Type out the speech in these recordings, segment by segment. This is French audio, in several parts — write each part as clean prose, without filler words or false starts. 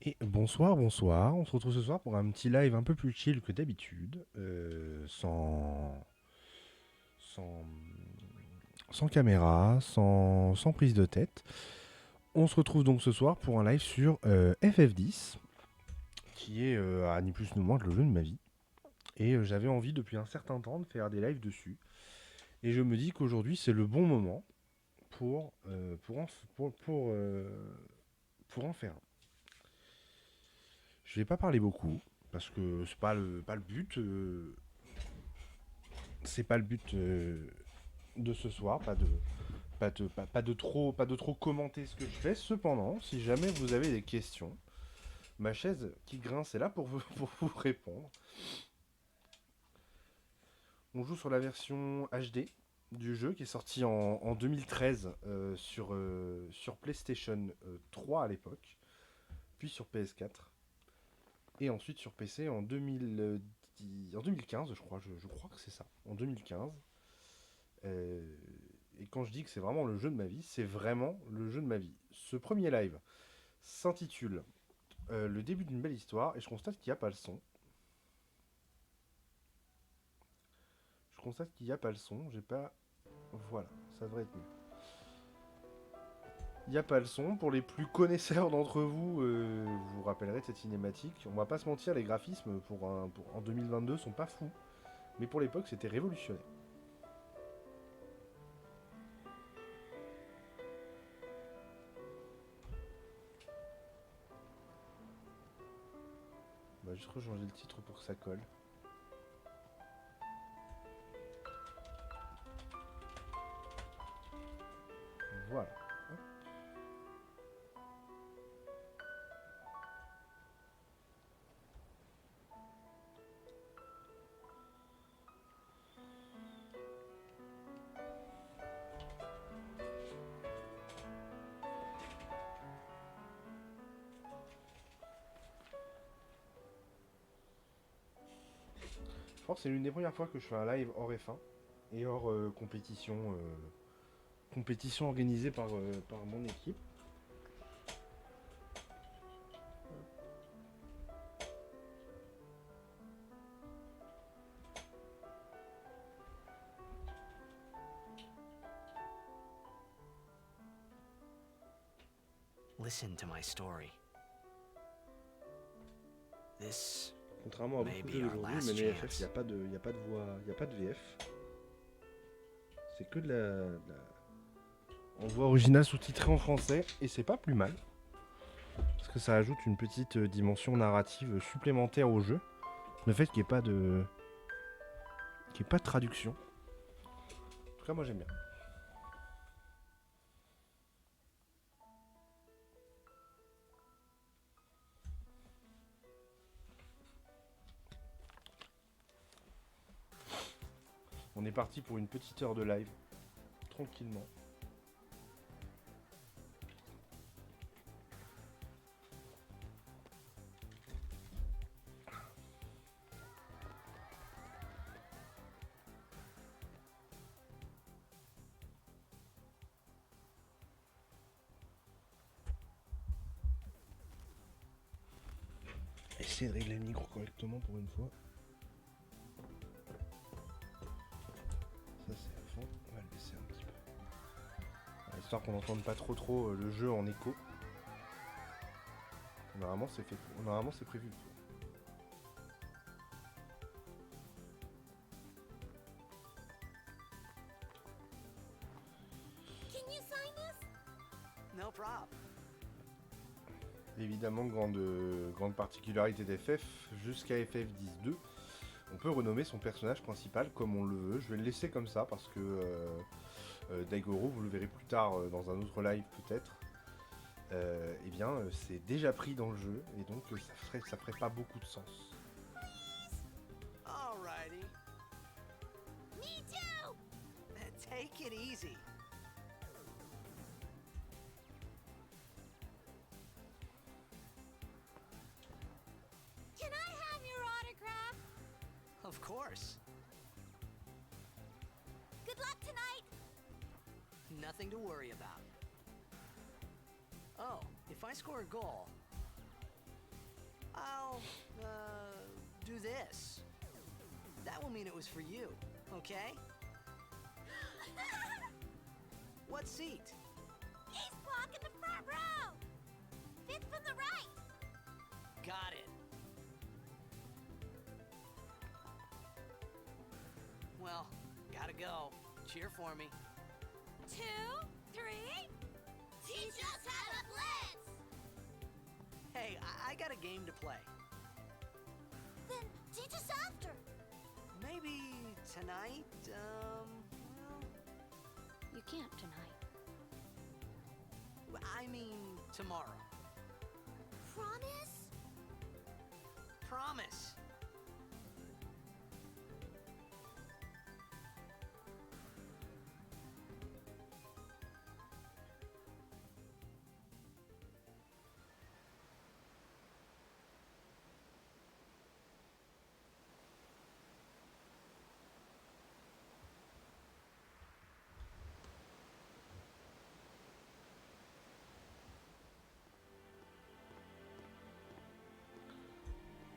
Et bonsoir, bonsoir. On se retrouve ce soir pour un petit live un peu plus chill que d'habitude, sans, sans caméra, sans prise de tête. On se retrouve donc ce soir pour un live sur FF10, qui est à ni plus ni moins que le jeu de ma vie. Et j'avais envie depuis un certain temps de faire des lives dessus. Et je me dis qu'aujourd'hui c'est le bon moment pour, pour en faire un. Je vais pas parler beaucoup, parce que c'est pas le but. C'est pas le but de ce soir, pas de trop commenter ce que je fais. Cependant, si jamais vous avez des questions, ma chaise qui grince est là pour vous, pour vous répondre. On joue sur la version HD du jeu qui est sorti en 2013 sur PlayStation 3 à l'époque, puis sur PS4, et ensuite sur PC en 2015, je crois que c'est ça, en 2015. Euh, et quand je dis que c'est vraiment le jeu de ma vie, c'est vraiment le jeu de ma vie. Ce premier live s'intitule Le début d'une belle histoire, et je constate qu'il n'y a pas le son. Je constate qu'il n'y a pas le son, j'ai pas... Voilà, ça devrait être mieux. Il n'y a pas le son. Pour les plus connaisseurs d'entre vous, vous vous rappellerez de cette cinématique. On va pas se mentir, les graphismes en 2022 sont pas fous. Mais pour l'époque, c'était révolutionnaire. On va juste rechanger le titre pour que ça colle. Voilà. Je pense que c'est l'une des premières fois que je fais un live hors F1 et hors compétition organisée par mon équipe. Listen to my story. This Contrairement à may beaucoup de be jeux our d'aujourd'hui, last même FF, il n'y chance. a, pas de, y a pas de voix, il n'y a pas de VF. C'est que en voix originale sous-titrée en français, et c'est pas plus mal. Parce que ça ajoute une petite dimension narrative supplémentaire au jeu. Le fait qu'il n'y ait pas de traduction. En tout cas, moi j'aime bien. On est parti pour une petite heure de live, tranquillement. Essayez de régler le micro correctement pour une fois. Ça c'est à fond, on va le baisser un petit peu. Voilà, histoire qu'on n'entende pas trop le jeu en écho. Normalement c'est prévu. Can you sign this? No problem. Évidemment, grande particularité d'FF, jusqu'à FF10-2, on peut renommer son personnage principal comme on le veut. Je vais le laisser comme ça parce que Daigoro, vous le verrez plus tard dans un autre live peut-être, eh bien c'est déjà pris dans le jeu et donc ça ferait pas beaucoup de sens. Alrighty. Me too! Take it easy. Can I have your autograph? Of course. Good luck tonight! Nothing to worry about. Oh, if I score a goal, I'll, do this. That will mean it was for you, okay? What seat? Ace block in the front row! Fifth from the right! Got it. Well, gotta go. Cheer for me. 2, 3... Teach us how to blitz! Hey, I got a game to play. Then teach us after. Maybe tonight, well, You can't tonight. I mean tomorrow. Promise? Promise.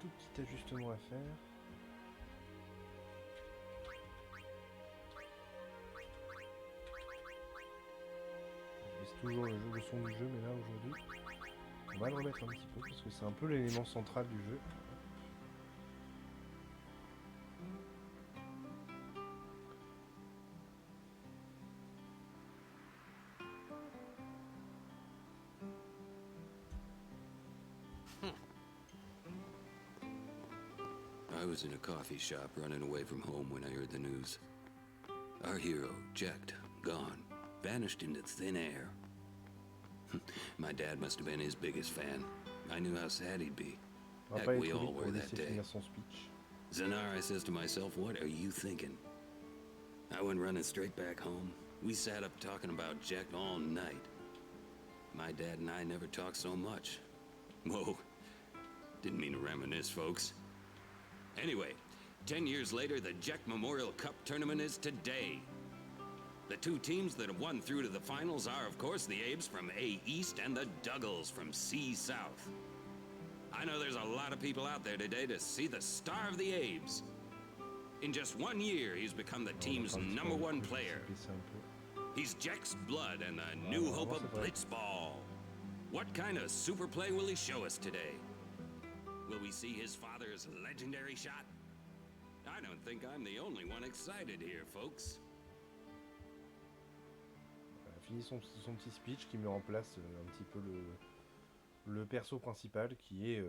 Tout petit ajustement à faire. Je baisse toujours le son du jeu, mais là aujourd'hui, on va le remettre un petit peu parce que c'est un peu l'élément central du jeu. I was in a coffee shop running away from home when I heard the news. Our hero, Jecht, gone, vanished into thin air. My dad must have been his biggest fan. I knew how sad he'd be. On va Heck, pas we être all vite pour were le that laisser day. finir son speech. Zanara says to myself, what are you thinking? I went running straight back home. We sat up talking about Jecht all night. My dad and I never talked so much. Whoa. Didn't mean to reminisce, folks. Anyway, 10 years later, the Jecht Memorial Cup tournament is today. The two teams that have won through to the finals are, of course, the Abes from A East and the Duggles from C South. I know there's a lot of people out there today to see the star of the Abes. In just 1 year, he's become the team's #1 player. He's Jecht's blood and the new hope of Blitzball. What kind of super play will he show us today? Will we see his father's legendary shot? I don't think I'm the only one excited here, folks. Il a fini son petit speech qui met en place un petit peu le perso principal qui est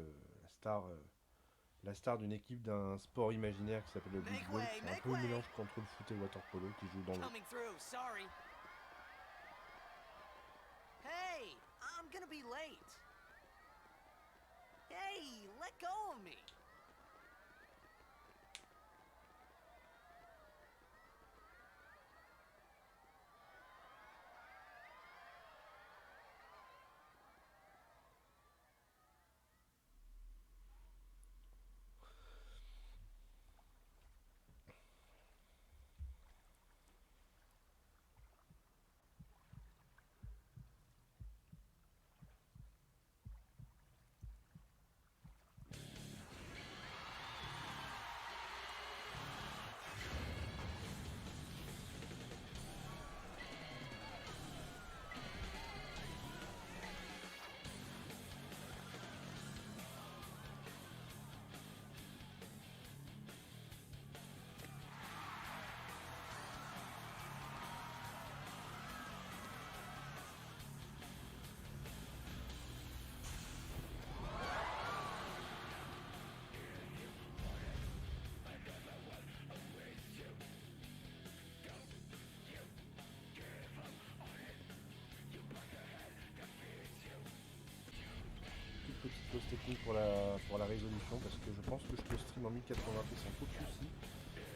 la star d'une équipe d'un sport imaginaire qui s'appelle le Blitzball. C'est un peu un mélange entre le foot et le water polo qui joue dans l'eau. Coming through, sorry. Hey, I'm gonna be late. Hey, let go of me. Petite pause technique pour la résolution parce que je pense que je peux stream en 1080p sans trop de soucis.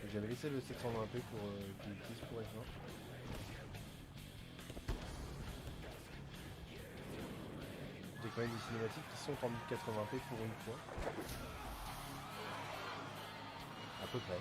Et j'avais laissé le 720p pour qu'il utilise pour F1. J'ai quand même des cinématiques qui sont en 1080p pour une fois. À peu près.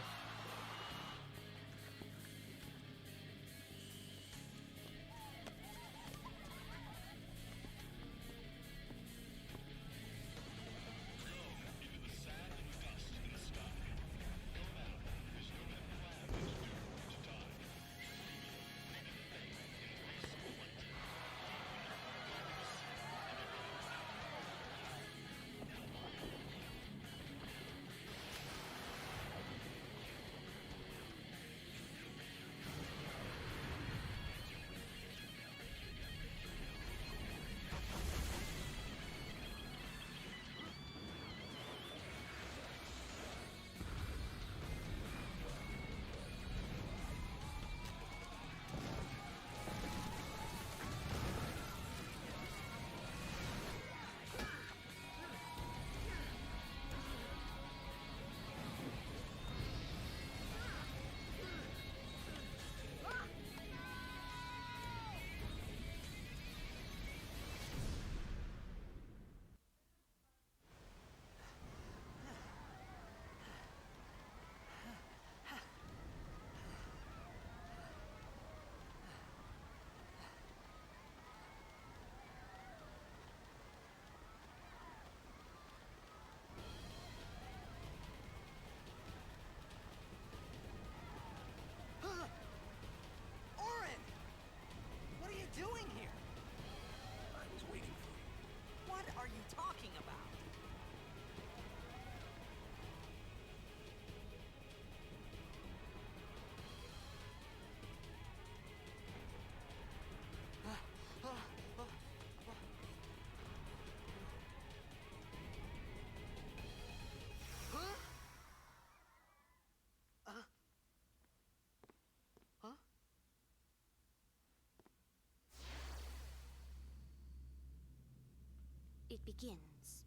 it begins.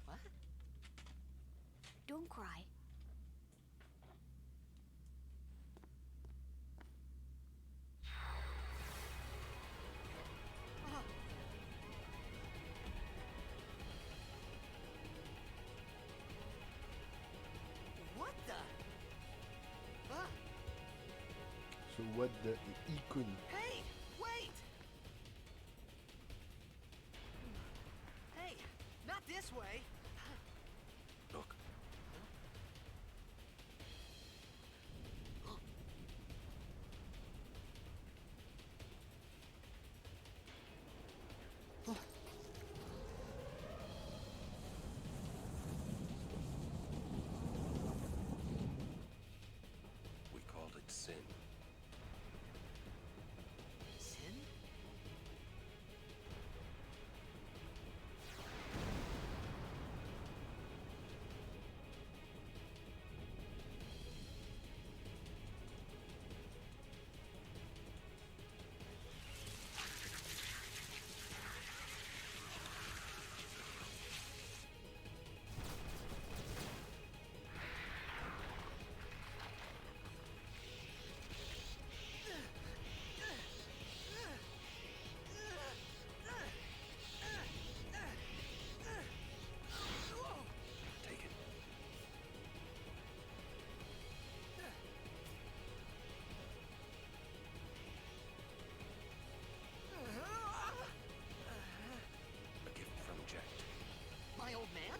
What? Don't cry. Oh. What the? Huh? Ce what the est iconique. Hey, wait! Hey, not this way. Look. We called it sin. Sin? Take it. A gift from Jack. My old man?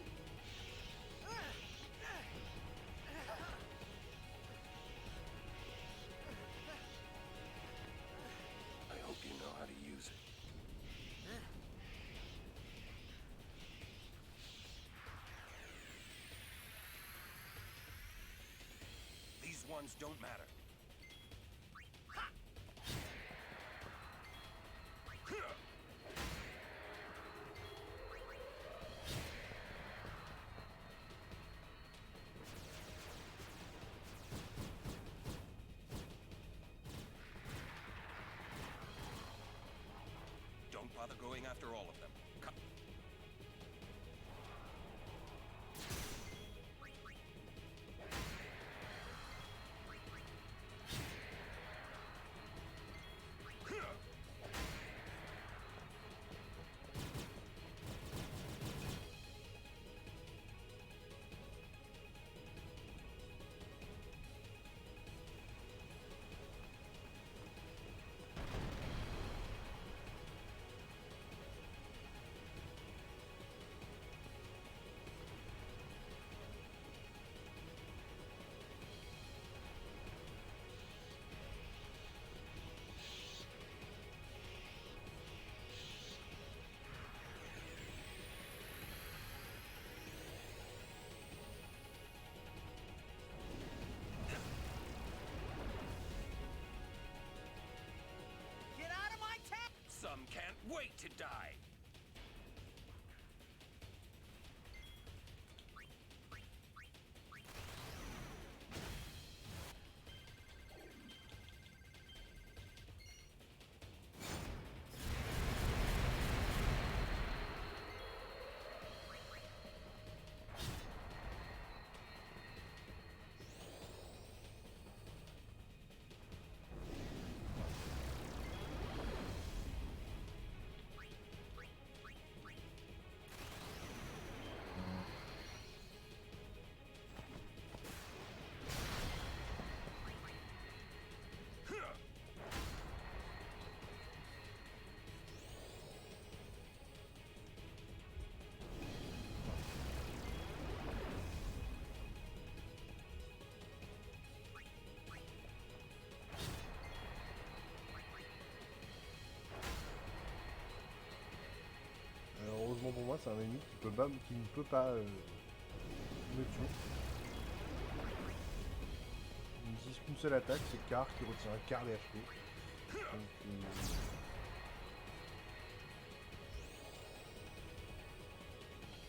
I hope you know how to use it. These ones don't matter. Don't bother going after all of them. Cut. Get out of my town! Some can't wait to die. Heureusement pour moi, c'est un ennemi qui ne peut pas me tuer. Il n'utilise qu'une seule attaque, c'est Car qui retire un quart des HP. Donc,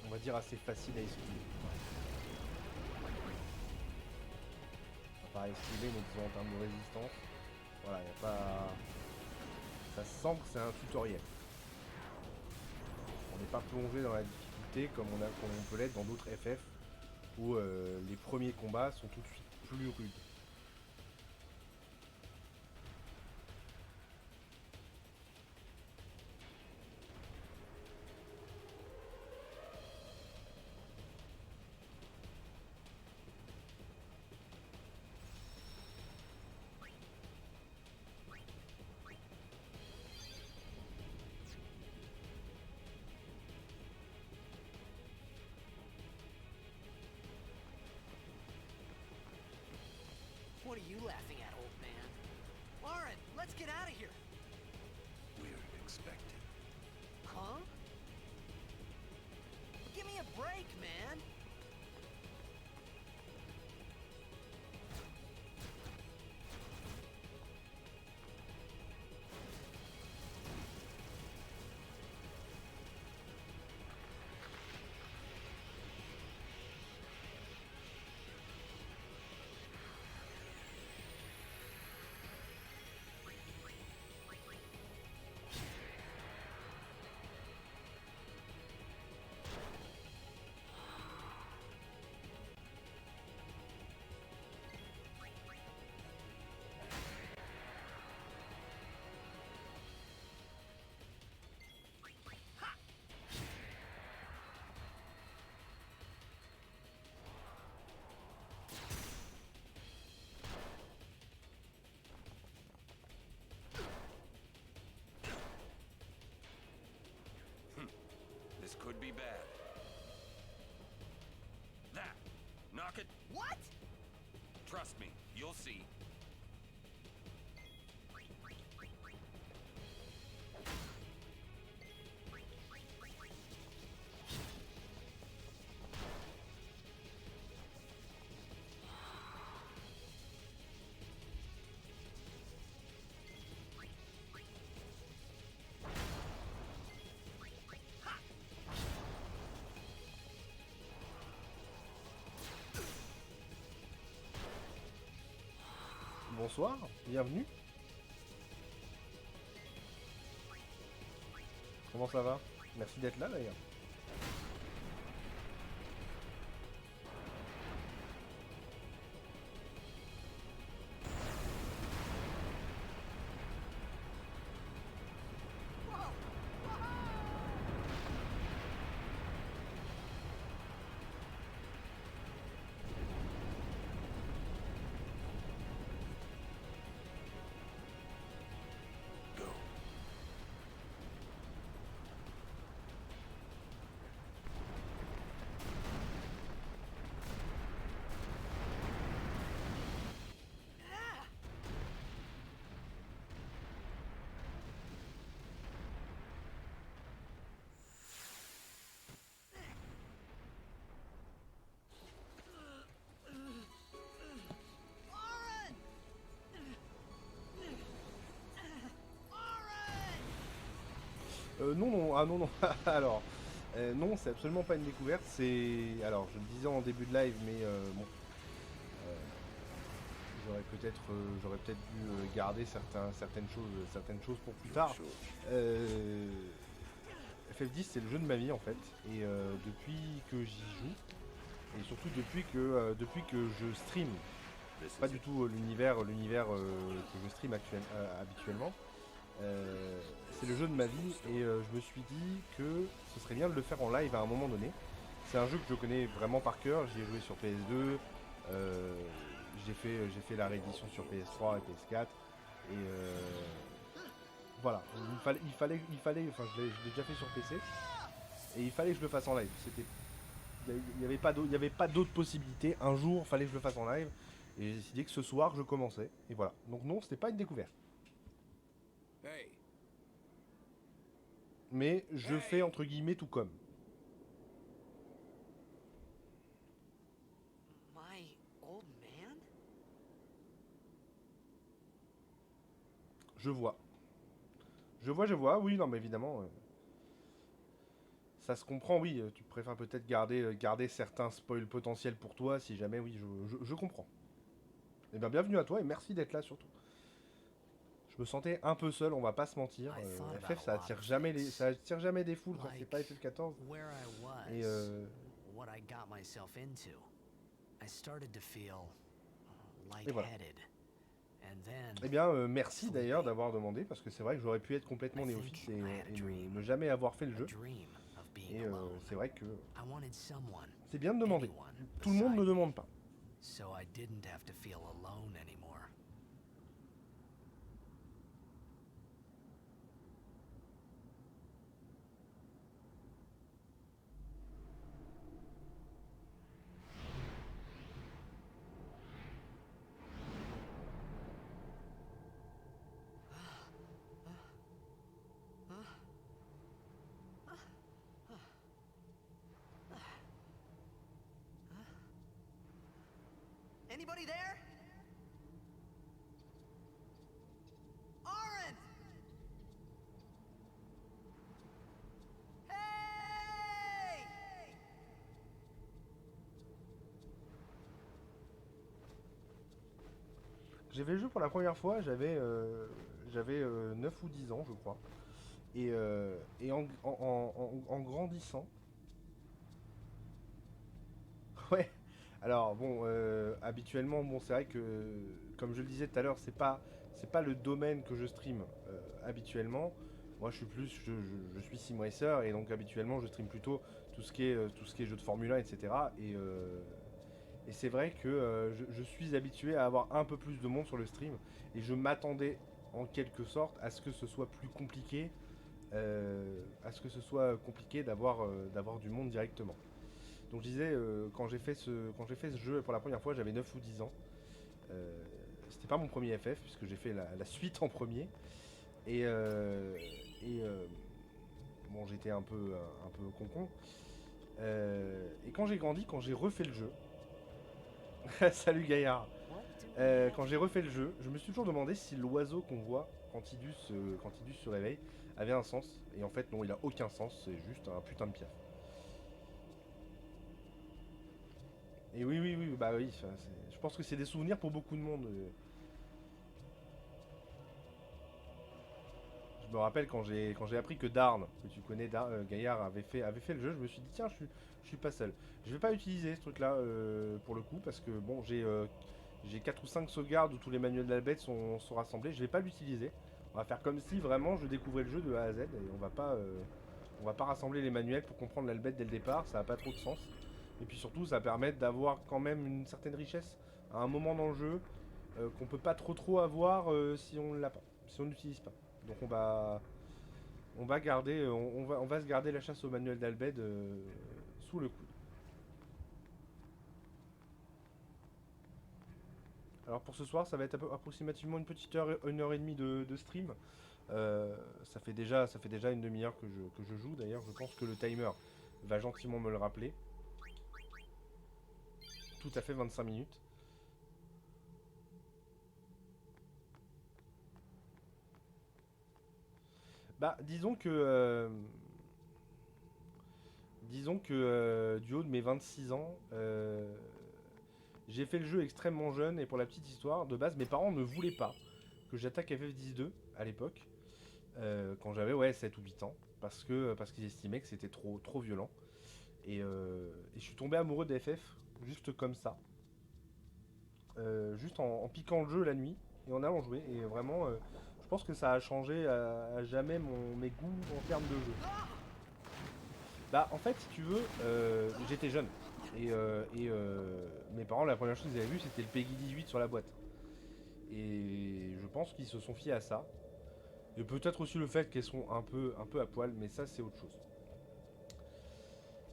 on va dire assez facile à esquiver. Pas esquiver, mais disons en termes de résistance. Voilà, y a pas. Ça sent que c'est un tutoriel. On n'est pas plongé dans la difficulté comme on peut l'être dans d'autres FF où les premiers combats sont tout de suite plus rudes. What are you laughing at, old man? Lauren, let's get out of here. We're expected. Huh? Give me a break, man. This could be bad. That! Knock it! What? Trust me, you'll see. Bonsoir, bienvenue. Comment ça va? Merci d'être là d'ailleurs. Go. Lauren! Lauren! Non, non, ah non, non, alors, non, c'est absolument pas une découverte, c'est, alors, je le disais en début de live, mais bon, j'aurais peut-être dû garder certaines choses pour plus tard. FF10, c'est le jeu de ma vie en fait, et depuis que j'y joue, et surtout depuis que je stream, pas du tout l'univers que je stream habituellement. C'est le jeu de ma vie et je me suis dit que ce serait bien de le faire en live à un moment donné. C'est un jeu que je connais vraiment par cœur, j'y ai joué sur PS2, j'ai fait la réédition sur PS3 et PS4 et voilà, enfin je l'ai déjà fait sur PC et il fallait que je le fasse en live. Il n'y avait pas d'autre possibilité. Un jour, il fallait que je le fasse en live et j'ai décidé que ce soir je commençais et voilà. Donc non, c'était pas une découverte. Hey, Mais je fais entre guillemets tout comme. My old man? Je vois, oui, non mais évidemment, ça se comprend, oui, tu préfères peut-être garder certains spoils potentiels pour toi, si jamais, oui, je comprends. Eh bien, bienvenue à toi et merci d'être là surtout. Je me sentais un peu seul, on va pas se mentir. FF, ça attire jamais des foules quand c'est pas FF14. Where I was, Et what I got myself into. I started to feel Et voilà. lightheaded. And then Eh bien, merci d'ailleurs d'avoir demandé, parce que c'est vrai que j'aurais pu être complètement néophyte et ne jamais avoir fait le a jeu. dream of being Et alone. c'est vrai que I wanted someone, c'est bien de demander. anyone Tout le monde ne beside demande pas. so I didn't have to feel alone anymore. Anybody there? Oren! Hey! J'ai fait le jeu pour la première fois, j'avais 9 ou 10 ans, je crois. Et en grandissant... Ouais, alors bon, habituellement, bon, c'est vrai que, comme je le disais tout à l'heure, c'est pas le domaine que je stream habituellement. Moi, je suis plus, je suis sim racer et donc habituellement, je stream plutôt tout ce qui est jeux de Formule 1, etc. Et c'est vrai que je suis habitué à avoir un peu plus de monde sur le stream et je m'attendais en quelque sorte à ce que ce soit plus compliqué, d'avoir du monde directement. Donc je disais, quand j'ai fait ce jeu pour la première fois, j'avais 9 ou 10 ans. C'était pas mon premier FF, puisque j'ai fait la suite en premier. Et, euh, et bon, j'étais un peu con. Et quand j'ai grandi, quand j'ai refait le jeu... Salut Gaillard. Quand j'ai refait le jeu, je me suis toujours demandé si l'oiseau qu'on voit quand Idus se réveille avait un sens. Et en fait, non, il a aucun sens, c'est juste un putain de piaf. Et oui, bah oui, je pense que c'est des souvenirs pour beaucoup de monde. Je me rappelle quand j'ai appris que Darn, que tu connais, Gaillard, avait fait le jeu, je me suis dit tiens, je suis pas seul. Je vais pas utiliser ce truc-là pour le coup, parce que bon, j'ai 4 ou 5 sauvegardes où tous les manuels de la bête sont rassemblés, je vais pas l'utiliser. On va faire comme si vraiment je découvrais le jeu de A à Z, et on va pas rassembler les manuels pour comprendre l'albet dès le départ, ça a pas trop de sens. Et puis surtout, ça permet d'avoir quand même une certaine richesse à un moment dans le jeu qu'on peut pas trop avoir si on l'a pas, si on n'utilise pas. Donc on va garder, on va se garder la chasse au manuel d'Albed sous le coude. Alors pour ce soir, ça va être approximativement une petite heure, 1 heure et demie de stream. Ça fait déjà une demi-heure que je joue. D'ailleurs, je pense que le timer va gentiment me le rappeler. Tout à fait 25 minutes. Bah, disons que du haut de mes 26 ans, j'ai fait le jeu extrêmement jeune et pour la petite histoire, de base, mes parents ne voulaient pas que j'attaque FF12 à l'époque, quand j'avais ouais, 7 ou 8 ans, parce qu'ils estimaient que c'était trop violent. Et je suis tombé amoureux de FF, juste comme ça. Juste en piquant le jeu la nuit et en allant jouer. Et vraiment, je pense que ça a changé à jamais mes goûts en termes de jeu. Bah en fait si tu veux, j'étais jeune et mes parents la première chose qu'ils avaient vu c'était le Peggy 18 sur la boîte. Et je pense qu'ils se sont fiés à ça. Et peut-être aussi le fait qu'elles sont un peu à poil, mais ça c'est autre chose.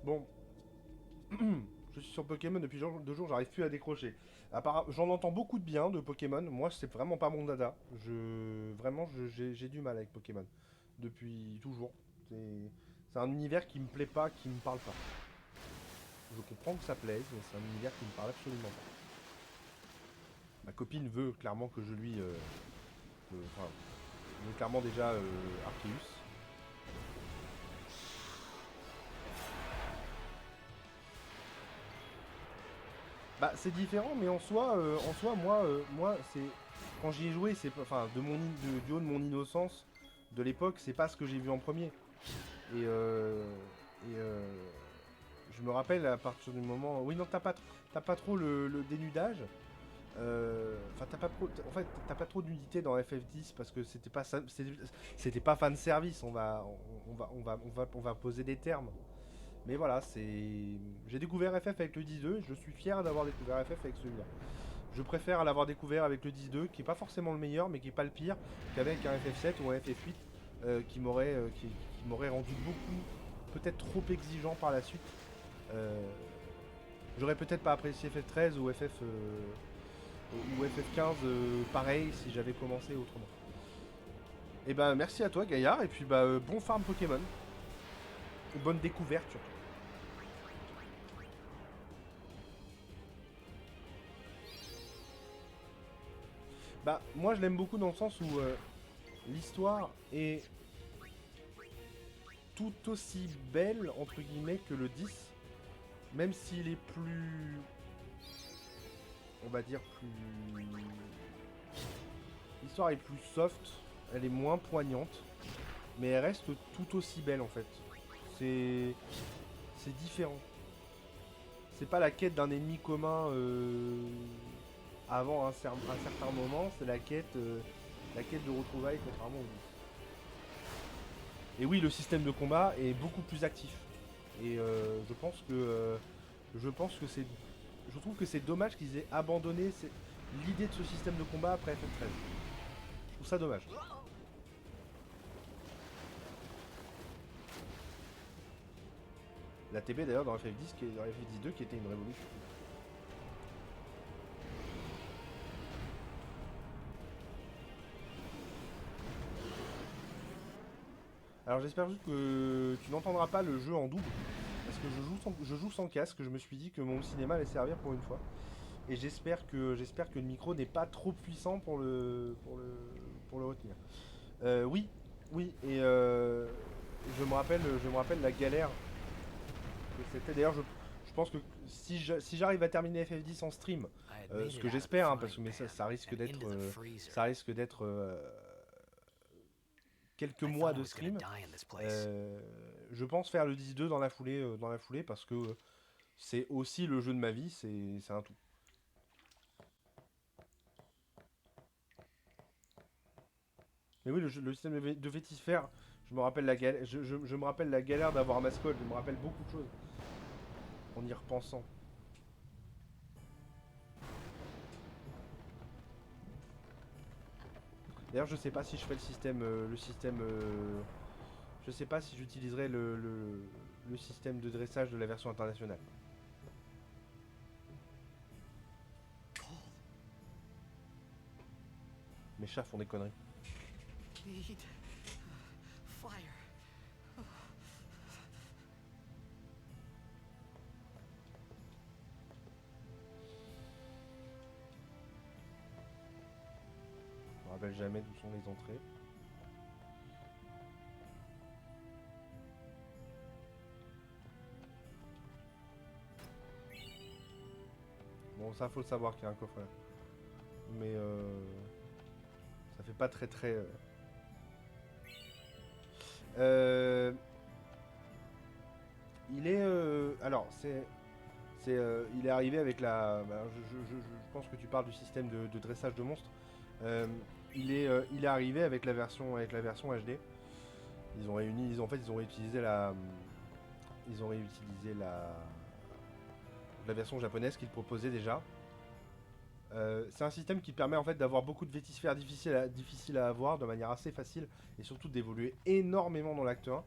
Bon, je suis sur Pokémon depuis 2 jours, j'arrive plus à décrocher. J'en entends beaucoup de bien de Pokémon, moi c'est vraiment pas mon dada. Vraiment j'ai du mal avec Pokémon. Depuis toujours. C'est un univers qui me plaît pas, qui me parle pas. Je comprends que ça plaise, mais c'est un univers qui me parle absolument pas. Ma copine veut clairement que je lui... enfin, veut clairement déjà Arceus. Bah c'est différent, mais en soi moi c'est... quand j'y ai joué, c'est pas, enfin, du haut de mon innocence de l'époque, c'est pas ce que j'ai vu en premier. Et, je me rappelle à partir du moment, oui non, t'as pas trop le dénudage. Enfin, t'as pas trop d'unité dans FF10 parce que c'était pas fan service. On va poser des termes. Mais voilà, j'ai découvert FF avec le 10.2. Je suis fier d'avoir découvert FF avec celui-là. Je préfère l'avoir découvert avec le 10.2, qui est pas forcément le meilleur, mais qui est pas le pire, qu'avec un FF7 ou un FF8 qui m'aurait rendu beaucoup, peut-être trop exigeant par la suite. J'aurais peut-être pas apprécié FF13 ou FF15 pareil si j'avais commencé autrement. Et ben merci à toi Gaillard, et puis bon farm Pokémon. Bonne découverte surtout. Bah moi je l'aime beaucoup dans le sens où l'histoire est tout aussi belle entre guillemets que le 10. Même s'il est plus... On va dire plus... L'histoire est plus soft, elle est moins poignante, mais elle reste tout aussi belle en fait. C'est différent. C'est pas la quête d'un ennemi commun avant un certain moment, c'est la quête de retrouvailles contrairement au 10. Et oui, le système de combat est beaucoup plus actif. Et je pense que c'est... Je trouve que c'est dommage qu'ils aient abandonné l'idée de ce système de combat après FF13. Je trouve ça dommage. La TB d'ailleurs dans FF10 dans FF12 qui était une révolution. Alors j'espère juste que tu n'entendras pas le jeu en double. Parce que je joue sans casque, je me suis dit que mon cinéma allait servir pour une fois. Et j'espère que le micro n'est pas trop puissant pour le retenir. Oui, et je me rappelle la galère que c'était. D'ailleurs, je pense que si j'arrive à terminer FF10 en stream, ce que j'espère, hein, parce que mais ça risque d'être quelques mois de stream. Je pense faire le 10-2 dans la foulée parce que c'est aussi le jeu de ma vie, c'est un tout. Mais oui, le système de Vétisphère, je me rappelle la galère, je me rappelle la galère d'avoir Mascot, je me rappelle beaucoup de choses en y repensant. D'ailleurs, je sais pas si je fais le système, je sais pas si j'utiliserai le système de dressage de la version internationale. Mes chats font des conneries. Need fire. Je me rappelle jamais d'où sont les entrées. Bon, ça faut le savoir qu'il y a un coffre là. Mais ça fait pas très. Il est alors il est arrivé avec la. Je pense que tu parles du système de dressage de monstres. Il est arrivé avec la version HD. Ils ont réutilisé la version japonaise qu'ils proposaient déjà. C'est un système qui permet en fait d'avoir beaucoup de vétisphères difficiles à avoir de manière assez facile et surtout d'évoluer énormément dans l'acte 1.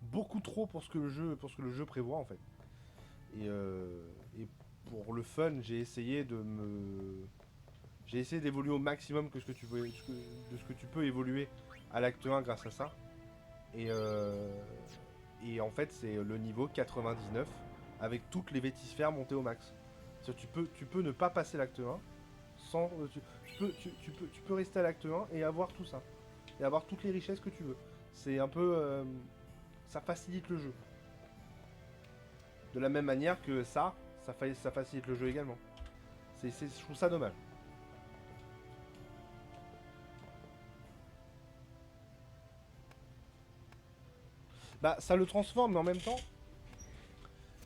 Beaucoup trop pour ce que le jeu prévoit en fait. Et pour le fun, j'ai essayé d'évoluer au maximum de ce que tu peux évoluer à l'acte 1 grâce à ça. Et en fait, c'est le niveau 99 avec toutes les vétisphères montées au max. Tu peux ne pas passer l'acte 1 sans tu peux rester à l'acte 1 et avoir tout ça et avoir toutes les richesses que tu veux. C'est un peu ça facilite le jeu. De la même manière que ça facilite le jeu également. Je trouve ça dommage. Bah, ça le transforme, mais en même temps,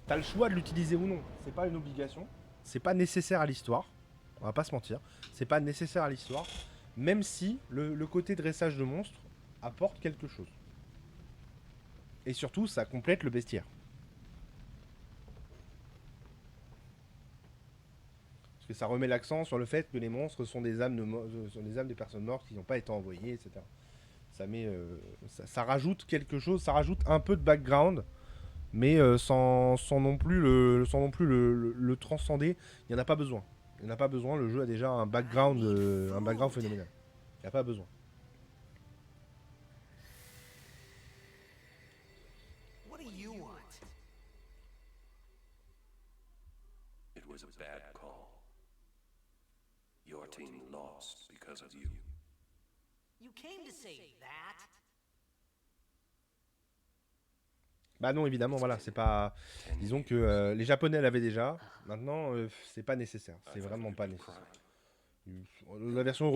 t'as le choix de l'utiliser ou non. C'est pas une obligation. C'est pas nécessaire à l'histoire. On va pas se mentir. C'est pas nécessaire à l'histoire. Même si le côté dressage de monstres apporte quelque chose. Et surtout, ça complète le bestiaire. Parce que ça remet l'accent sur le fait que les monstres sont des âmes, sont des âmes des personnes mortes qui n'ont pas été envoyées, etc. Ça met, ça rajoute quelque chose, ça rajoute un peu de background, mais sans non plus le transcender. Il n'y en a pas besoin. Il n'y en a pas besoin. Le jeu a déjà un background phénoménal. Il n'y a pas besoin. What do you want? It was a bad call. Your team lost because of you. You came to say that? Bah non, évidemment, voilà, c'est pas. Disons que les Japonais l'avaient déjà. Maintenant, c'est pas nécessaire. C'est vraiment pas nécessaire. La version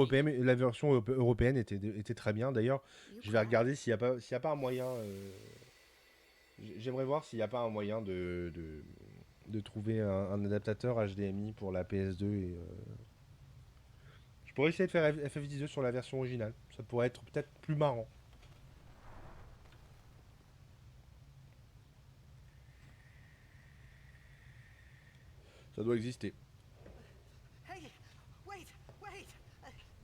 européenne était très bien. D'ailleurs, je vais regarder s'il y a pas un moyen. J'aimerais voir s'il n'y a pas un moyen de trouver un adaptateur HDMI pour la PS2 et. Je pourrais essayer de faire FF12 sur la version originale. Ça pourrait être peut-être plus marrant. Ça doit exister. Hey, wait!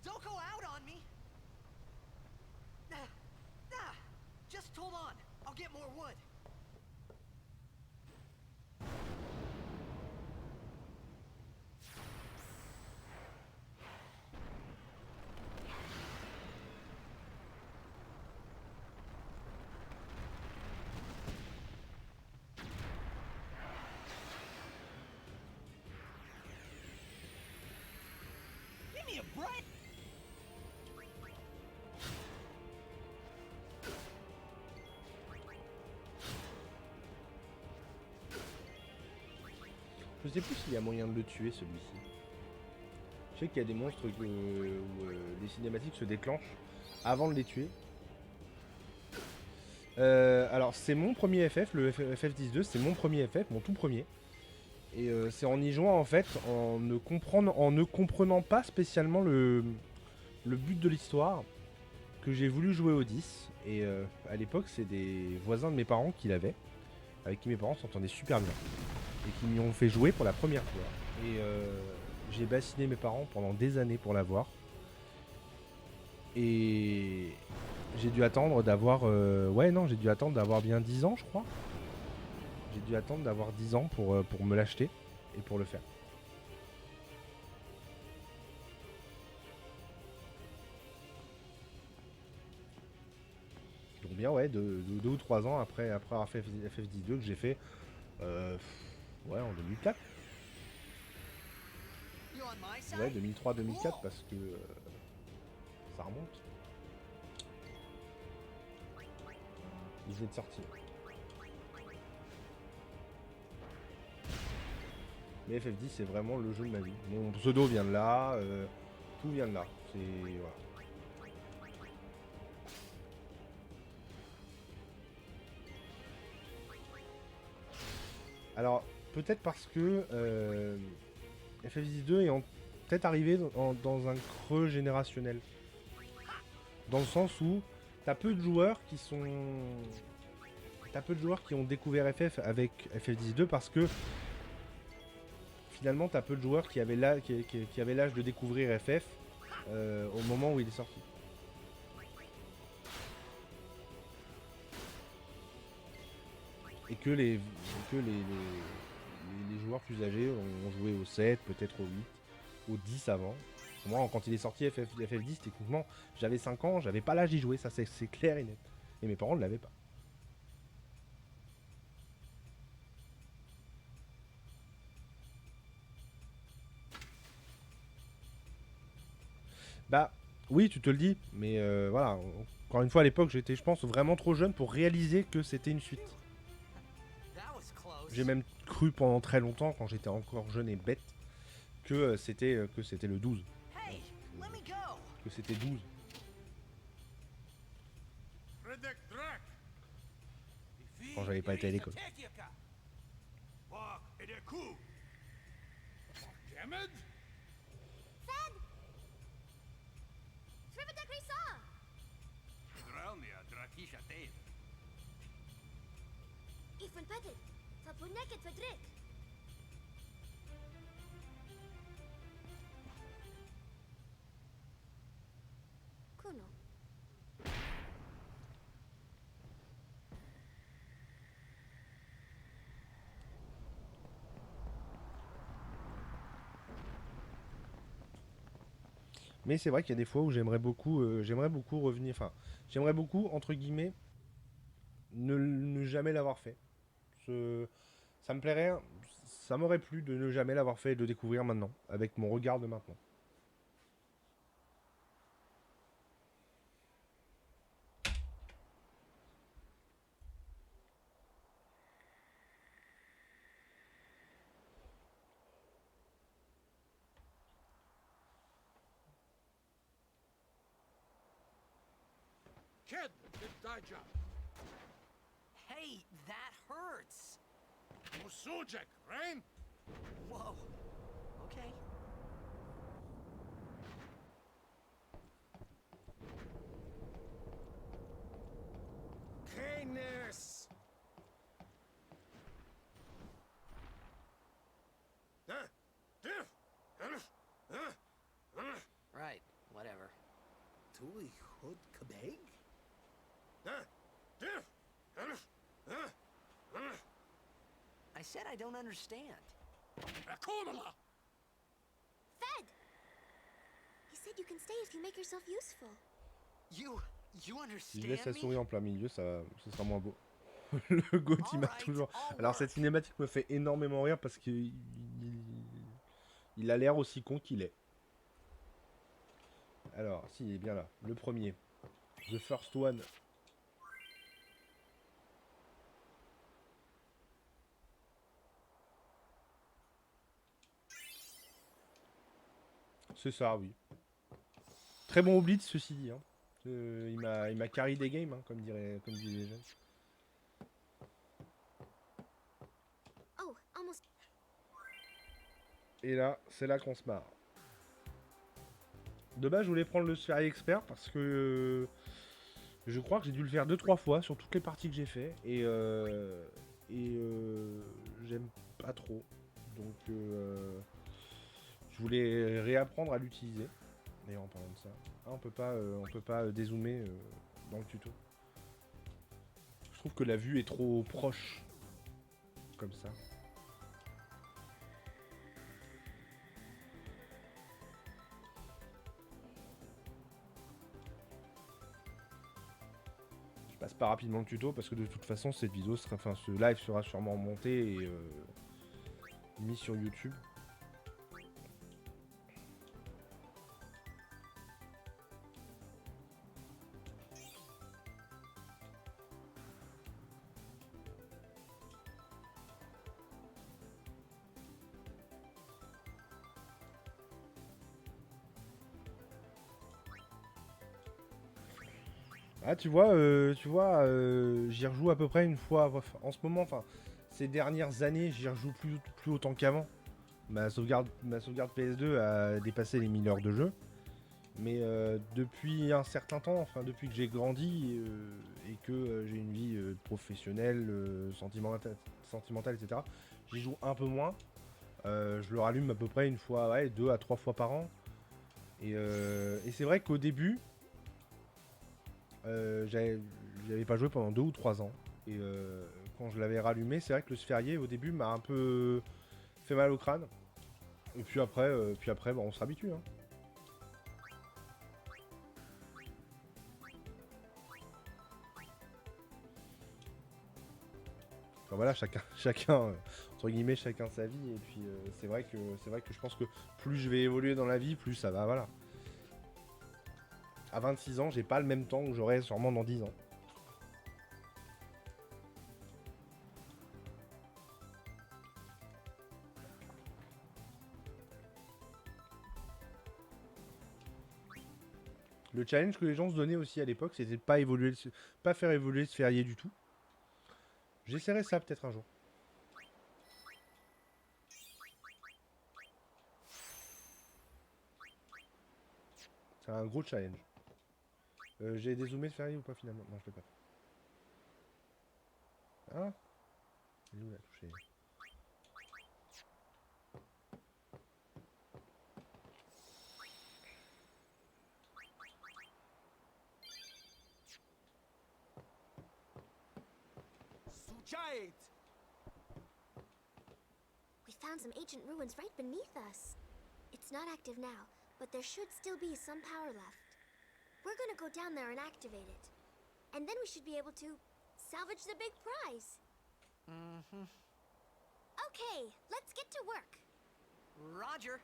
Don't go out on me! Just hold on. I'll get more wood. Give me a break! Je sais plus s'il y a moyen de le tuer celui-ci. Je sais qu'il y a des monstres où les cinématiques se déclenchent avant de les tuer. Alors c'est mon premier FF, le FF12, c'est mon premier FF, mon tout premier. Et c'est en y jouant en fait, en ne comprenant pas spécialement le but de l'histoire, que j'ai voulu jouer au 10. Et à l'époque c'est des voisins de mes parents qui l'avaient, avec qui mes parents s'entendaient super bien. Et qui m'y ont fait jouer pour la première fois. Et j'ai bassiné mes parents pendant des années pour l'avoir. Et j'ai dû attendre d'avoir... j'ai dû attendre d'avoir bien 10 ans, je crois. J'ai dû attendre d'avoir 10 ans pour me l'acheter et pour le faire. Donc bien, ouais, 2 ou 3 ans après avoir fait FF12 que j'ai fait... en 2004. You on my side? Ouais, 2003-2004 parce que ça remonte. Il venait de sortir. Mais FF10 c'est vraiment le jeu de ma vie. Mon pseudo vient de là, tout vient de là. C'est voilà. Alors peut-être parce que FF12 est peut-être arrivé dans un creux générationnel. Dans le sens où t'as peu de joueurs qui sont... T'as peu de joueurs qui ont découvert FF avec FF12 parce que finalement t'as peu de joueurs qui avaient l'âge de découvrir FF au moment où il est sorti. Et que les joueurs plus âgés ont joué au 7, peut-être au 8, au 10 avant. Moi, quand il est sorti FF10, techniquement, j'avais 5 ans, j'avais pas l'âge d'y jouer, ça c'est clair et net. Et mes parents ne l'avaient pas. Bah, oui, tu te le dis, mais voilà. Encore une fois, à l'époque, j'étais, je pense, vraiment trop jeune pour réaliser que c'était une suite. That was close. J'ai même cru pendant très longtemps, quand j'étais encore jeune et bête, que c'était le 12. Hey, let me go. Que c'était 12. quand j'avais pas été à l'école. Fed! Shriva da Grisa! Ifun Petit, Fapunek et Fedric. Kuno. Mais c'est vrai qu'il y a des fois où j'aimerais beaucoup revenir, enfin, j'aimerais beaucoup, entre guillemets, ne jamais l'avoir fait. Ça me plairait, ça m'aurait plu de ne jamais l'avoir fait et de le découvrir maintenant, avec mon regard de maintenant. Kid, it's Daija. Hey, that hurts. Musujek, right? Whoa. Okay. Canis! Right, whatever. Tuli Hood Kabeg? I said I don't understand. Akumala! Fed! You said you can stay if you make yourself useful. You Si je understand laisse la me? souris en plein milieu, ce sera moins beau. Le goat, il m'a toujours... Alors cette cinématique me fait énormément rire parce qu'il il a l'air aussi con qu'il est. Alors, si, il est bien là. Le premier. The first one. C'est ça, oui. Très bon oubli, ceci dit. Hein. Il m'a carry des games, hein, comme disaient les jeunes. Oh, almost. Et là, c'est là qu'on se marre. De base, je voulais prendre le Sphérié Expert parce que je crois que j'ai dû le faire 2-3 fois sur toutes les parties que j'ai fait. Et j'aime pas trop. Donc, je voulais réapprendre à l'utiliser. D'ailleurs, en parlant de ça. Ah, on peut pas dézoomer dans le tuto. Je trouve que la vue est trop proche. Comme ça. Je passe pas rapidement le tuto parce que de toute façon cette vidéo sera, enfin ce live sera sûrement monté et mis sur YouTube. Ah tu vois, j'y rejoue à peu près une fois en ce moment, enfin ces dernières années, j'y rejoue plus autant qu'avant. Ma sauvegarde PS2 a dépassé les 1000 heures de jeu. Mais depuis un certain temps, enfin depuis que j'ai grandi et que j'ai une vie professionnelle, sentimentale, etc., j'y joue un peu moins. Je le rallume à peu près une fois, ouais, 2 à 3 fois par an. Et c'est vrai qu'au début, j'avais pas joué pendant 2 ou 3 ans. Et quand je l'avais rallumé, c'est vrai que le Sphérié au début m'a un peu fait mal au crâne. Et puis après, bah, on se réhabitue. Hein. Enfin, voilà, chacun entre guillemets, chacun sa vie. Et puis c'est vrai que je pense que plus je vais évoluer dans la vie, plus ça va. Voilà. À 26 ans, j'ai pas le même temps que j'aurai sûrement dans 10 ans. Le challenge que les gens se donnaient aussi à l'époque, c'était de pas faire évoluer le Sphérié du tout. J'essaierai ça peut-être un jour. C'est un gros challenge. J'ai dézoomé le ferry ou pas finalement? Non, je l'ai pas. Ah, elle est où la touche? Suchait! We found some ancient ruins right beneath us. It's not active now, but there should still be some power left. We're gonna go down there and activate it. And then we should be able to salvage the big prize. Mm-hmm. Okay, let's get to work. Roger.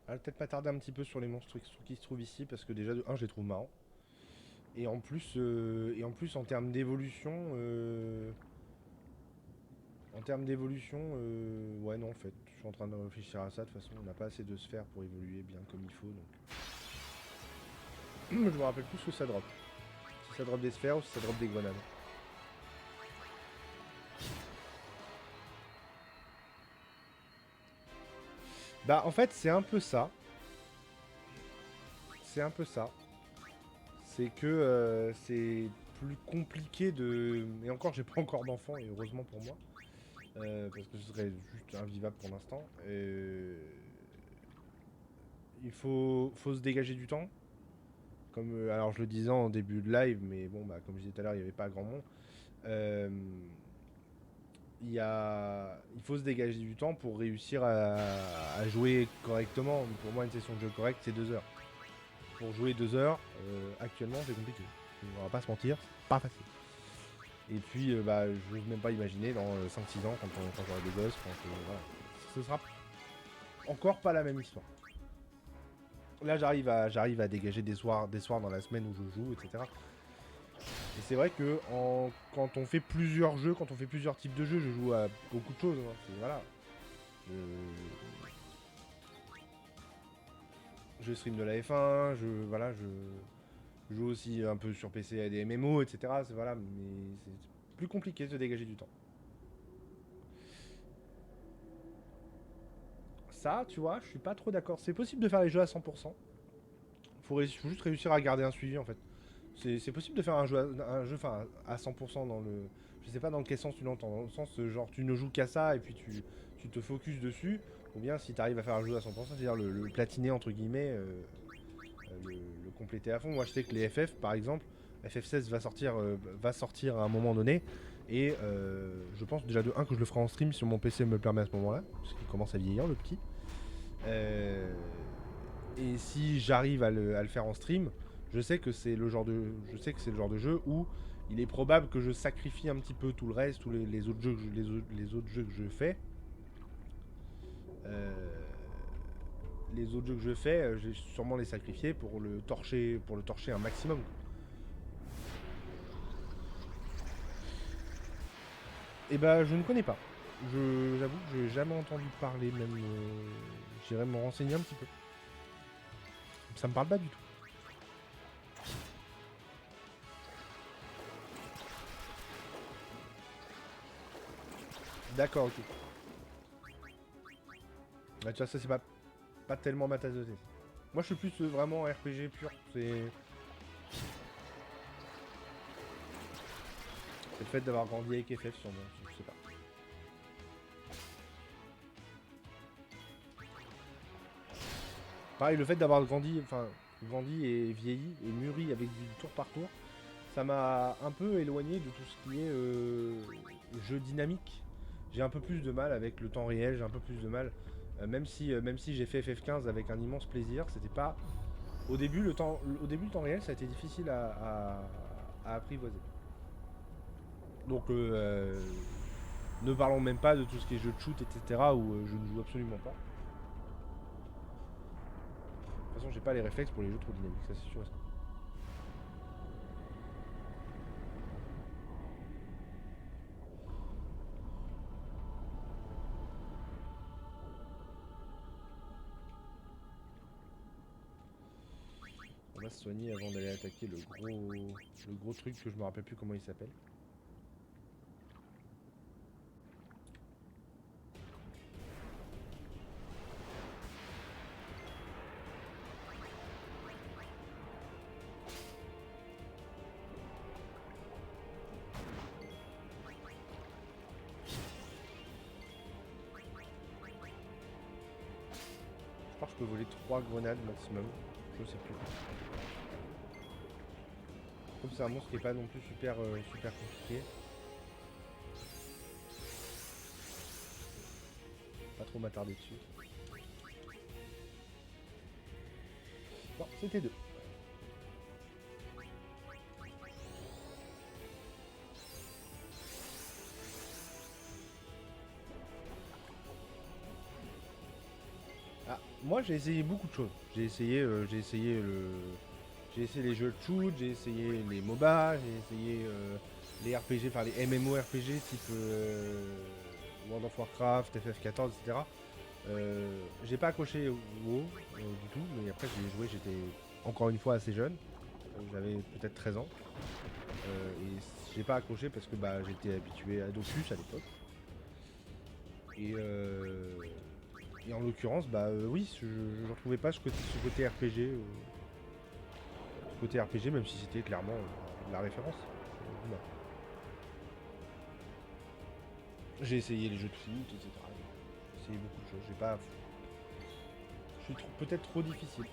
Elle va peut-être m'attarder un petit peu sur les monstres qui se trouvent ici parce que déjà de 1 je les trouve marrants. Et en plus en termes d'évolution, ouais non en fait, je suis en train de réfléchir à ça. De toute façon, on n'a pas assez de sphères pour évoluer bien comme il faut. Donc, je me rappelle plus ce que ça drop. Si ça drop des sphères ou si ça drop des grenades. Bah en fait c'est un peu ça. C'est un peu ça. C'est que c'est plus compliqué de... Et encore j'ai pas encore d'enfant et heureusement pour moi. Parce que ce serait juste invivable pour l'instant. Il faut se dégager du temps. Comme alors je le disais en début de live, mais bon bah comme je disais tout à l'heure, il n'y avait pas grand monde. Il faut se dégager du temps pour réussir à jouer correctement. Pour moi, une session de jeu correcte, c'est 2 heures. Pour jouer 2 heures, actuellement, c'est compliqué. On va pas se mentir, c'est pas facile. Et puis, bah, je n'ose même pas imaginer dans 5-6 ans, quand j'aurai des gosses, voilà. Ce sera encore pas la même histoire. Là, j'arrive à dégager des soirs dans la semaine où je joue, etc. Et c'est vrai que quand on fait plusieurs jeux, quand on fait plusieurs types de jeux, je joue à beaucoup de choses. Hein. Voilà. Je stream de la F1, je joue aussi un peu sur PC à des MMO, etc. Voilà, mais c'est plus compliqué de se dégager du temps. Ça, tu vois, je suis pas trop d'accord. C'est possible de faire les jeux à 100%. Faut juste réussir à garder un suivi en fait. C'est possible de faire un jeu à 100% dans le... Je sais pas dans quel sens tu l'entends. Dans le sens genre tu ne joues qu'à ça et puis tu te focuses dessus. Ou bien si tu arrives à faire un jeu à 100%, c'est-à-dire le platiner entre guillemets, le compléter à fond. Moi je sais que les FF par exemple, FF16 va sortir à un moment donné. Et je pense déjà de 1 que je le ferai en stream si mon PC me le permet à ce moment-là. Parce qu'il commence à vieillir le petit. Et si j'arrive à le faire en stream, je sais que c'est le genre de jeu où il est probable que je sacrifie un petit peu tout le reste, tous les autres jeux que je fais. Les autres jeux que je fais, je vais sûrement les sacrifier pour le torcher un maximum. Et bah je ne connais pas. J'avoue que j'ai jamais entendu parler, même j'irai me renseigner un petit peu. Ça me parle pas du tout. D'accord, ok. Ouais, tu vois, ça c'est pas tellement ma tasse de thé. Moi je suis plus vraiment RPG pur. C'est le fait d'avoir grandi avec FF sûrement, je sais pas. Pareil, le fait d'avoir grandi et vieilli et mûri avec du tour par tour, ça m'a un peu éloigné de tout ce qui est jeu dynamique. J'ai un peu plus de mal avec le temps réel, j'ai un peu plus de mal. Même si j'ai fait FF15 avec un immense plaisir, c'était pas... Au début, le temps réel, ça a été difficile à apprivoiser. Donc, ne parlons même pas de tout ce qui est jeu de shoot, etc. où je ne joue absolument pas. De toute façon, j'ai pas les réflexes pour les jeux trop dynamiques, ça c'est sûr. On va se soigner avant d'aller attaquer le gros truc que je me rappelle plus comment il s'appelle. Je crois que je peux voler 3 grenades maximum. Je sais plus. Comme c'est un monstre qui est pas non plus super compliqué. Pas trop m'attarder dessus. Bon, c'était 2. Ah, moi j'ai essayé beaucoup de choses. J'ai essayé les jeux de shoot, j'ai essayé les MOBA, j'ai essayé les RPG, enfin les MMORPG type World of Warcraft, FF14, etc. J'ai pas accroché au WoW du tout, mais après j'ai joué, j'étais encore une fois assez jeune, j'avais peut-être 13 ans, et j'ai pas accroché parce que bah, j'étais habitué à Dofus à l'époque. Et en l'occurrence, bah oui, je ne retrouvais pas ce côté RPG. Côté RPG, même si c'était clairement de la référence. Voilà. J'ai essayé les jeux de foot, etc. J'ai essayé beaucoup de choses. J'ai pas. Je suis peut-être trop difficile.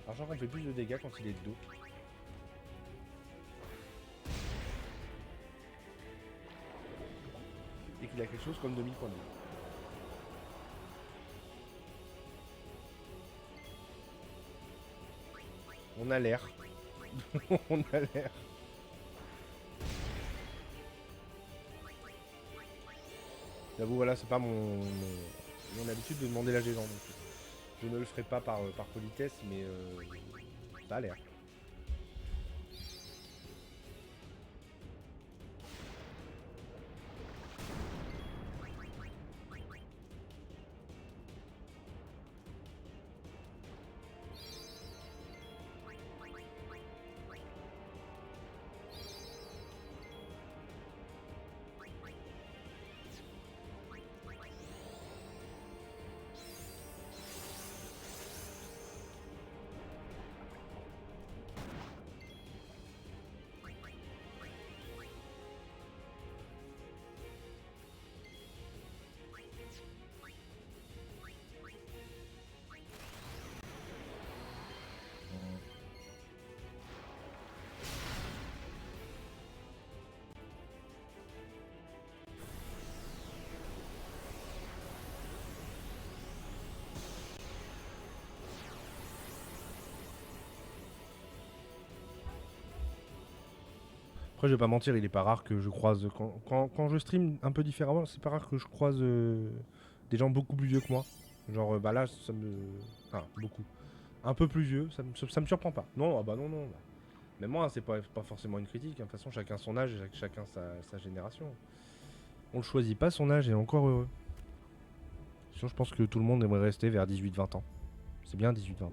Argent qu'on fait plus de dégâts quand il est de dos. Et qu'il a quelque chose comme 2000 points de vie. On a l'air. On a l'air. J'avoue, voilà, c'est pas mon habitude de demander la géant. Donc je ne le ferai pas par politesse, mais ça a l'air. Après, je vais pas mentir, il est pas rare que je croise. Quand je stream un peu différemment, c'est pas rare que je croise des gens beaucoup plus vieux que moi. Genre, bah là, ça me. Enfin, beaucoup. Un peu plus vieux, ça me surprend pas. Non, ah bah non, non. Bah. Mais moi, c'est pas forcément une critique. Hein. De toute façon, chacun son âge, chacun sa génération. On le choisit pas son âge et encore heureux. Sinon, je pense que tout le monde aimerait rester vers 18-20 ans. C'est bien 18-20 ans.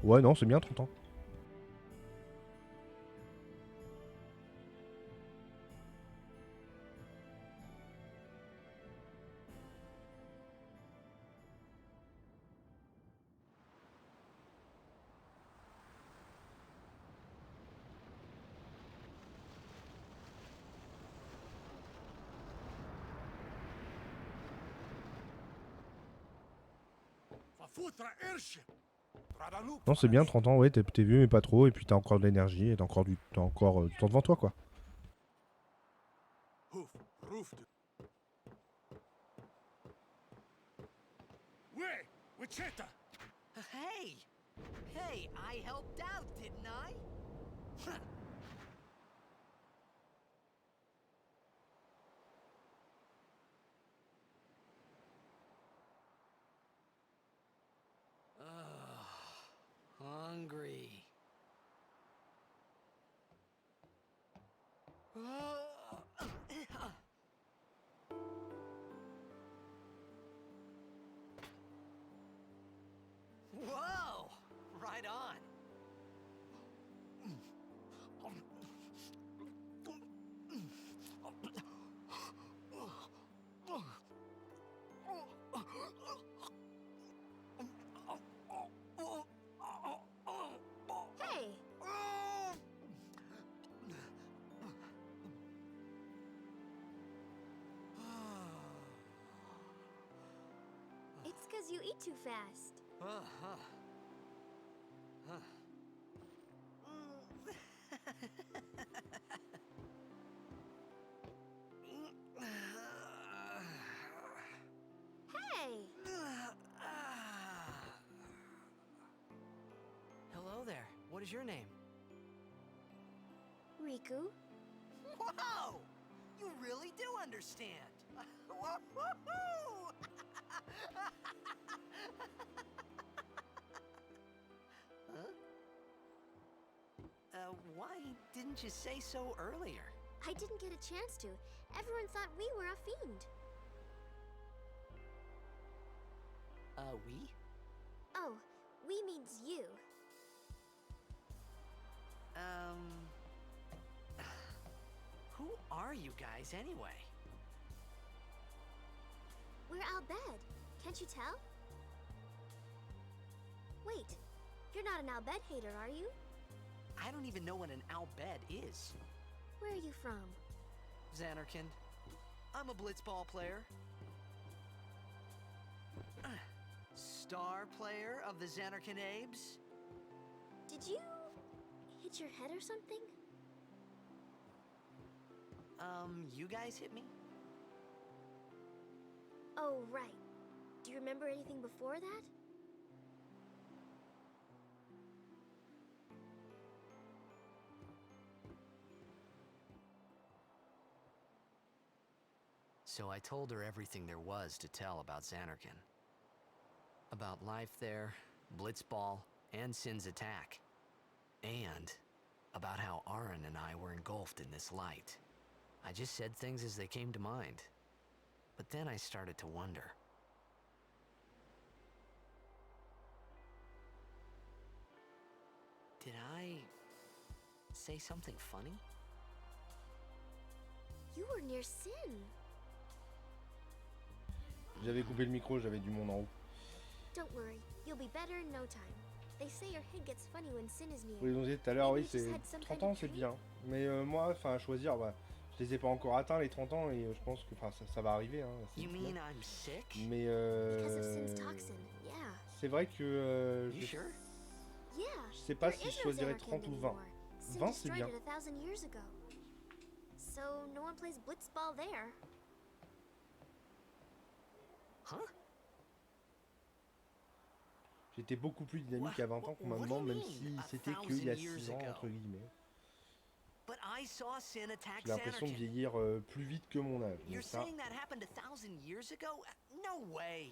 Ouais, non, c'est bien 30 ans. Va foutre un airship. Radanouk. Non, c'est bien 30 ans, ouais, t'es vieux mais pas trop, et puis t'as encore de l'énergie, et t'as encore du temps devant toi, quoi. Hoof, roof. Ouais, Wichita. Hey! Hey, I helped out, didn't I? Ugh, hungry. Whoa! Right on. Hey! It's because you eat too fast. Hey! Hello there. What is your name? Riku? Whoa! You really do understand. Woo-hoo-hoo! Huh? Why didn't you say so earlier? I didn't get a chance to. Everyone thought we were a fiend. We? Oh, we means you. Who are you guys anyway? We're Al Bhed. Can't you tell? Wait, you're not an Al Bhed hater, are you? I don't even know what an Al Bhed is. Where are you from? Xanarkand. I'm a blitzball player. Star player of the Xanarkand Abes. Did you hit your head or something? You guys hit me? Oh, right. Do you remember anything before that? So I told her everything there was to tell about Xanarkand. About life there, Blitzball, and Sin's attack. And about how Aaron and I were engulfed in this light. I just said things as they came to mind. But then I started to wonder. Did I say something funny? You were near Sin. J'avais coupé le micro, j'avais du monde en haut. Don't worry, you'll be better in no time. They say your head gets funny when Sin is near. Oui, on disait tout à l'heure, oui, c'est 30 ans, c'est bien. Mais moi, enfin, à choisir, bah, je les ai pas encore atteints les 30 ans et je pense que ça va arriver. Hein, You mean I'm sick? mais Because of Sin's toxin, yeah. c'est vrai que You sure? Yeah. je sais pas there si is je no choisirais Xanarkand 30 ou 20. anymore. Sin 20, c'est destroyed bien. it 1,000 years ago. So no one plays blitzball there. Huh? J'étais beaucoup plus dynamique à 20 ans que What do maintenant, you même mean, si a c'était thousand qu'il y a years 6 ans, ago? entre guillemets. But I saw Sin attack J'ai l'impression de Xanarkand. vieillir plus vite que mon âge. You're Donc ça, saying that happened 1,000 years ago? No way.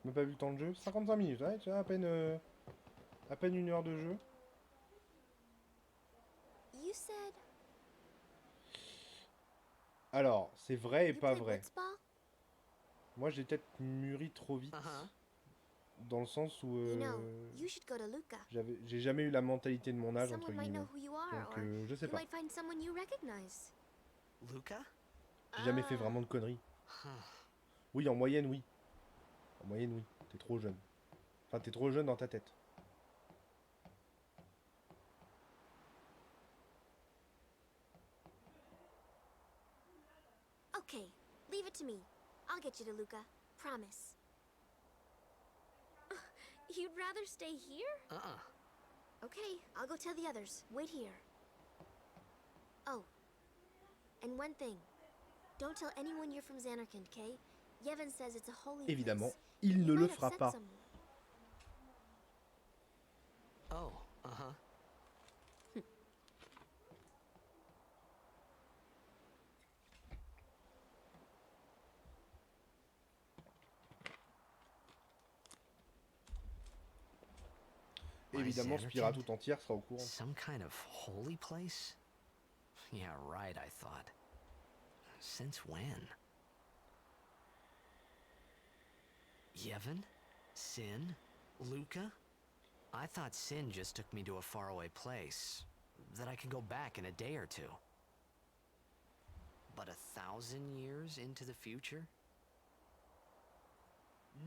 même pas vu le temps de jeu. 55 minutes, ouais, tu vois, à peine. À peine 1 heure de jeu. You said Alors, c'est vrai et you pas play vrai. blitzball? Moi, j'ai peut-être mûri trop vite. Uh-huh. Dans le sens où You know, you should go to Luca. j'ai jamais eu la mentalité de mon âge, entre Someone might know guillemets. who you are, Donc, or je sais you pas. might find someone you recognize. Luca? J'ai jamais fait vraiment de conneries. Huh. Oui, en moyenne, oui. En moyenne, oui. T'es trop jeune. Enfin, t'es trop jeune dans ta tête. Okay, leave it to me. I'll get you to Luca. Promise. You'd rather stay here? Okay, I'll go tell the others. Wait here. Oh, and one thing. Don't tell anyone you're from Xanarkand, okay? Yevon says it's a holy Évidemment, place. il ne You le might fera upset pas. someone. Oh, uh-huh. Why, Évidemment, Spira Xanarkand? tout entière sera au courant. Some kind of holy place? Yeah, right, I thought. Since when? Yevon? Sin? Luca? I thought Sin just took me to a faraway place, that I could go back in a day or two. But 1,000 years into the future?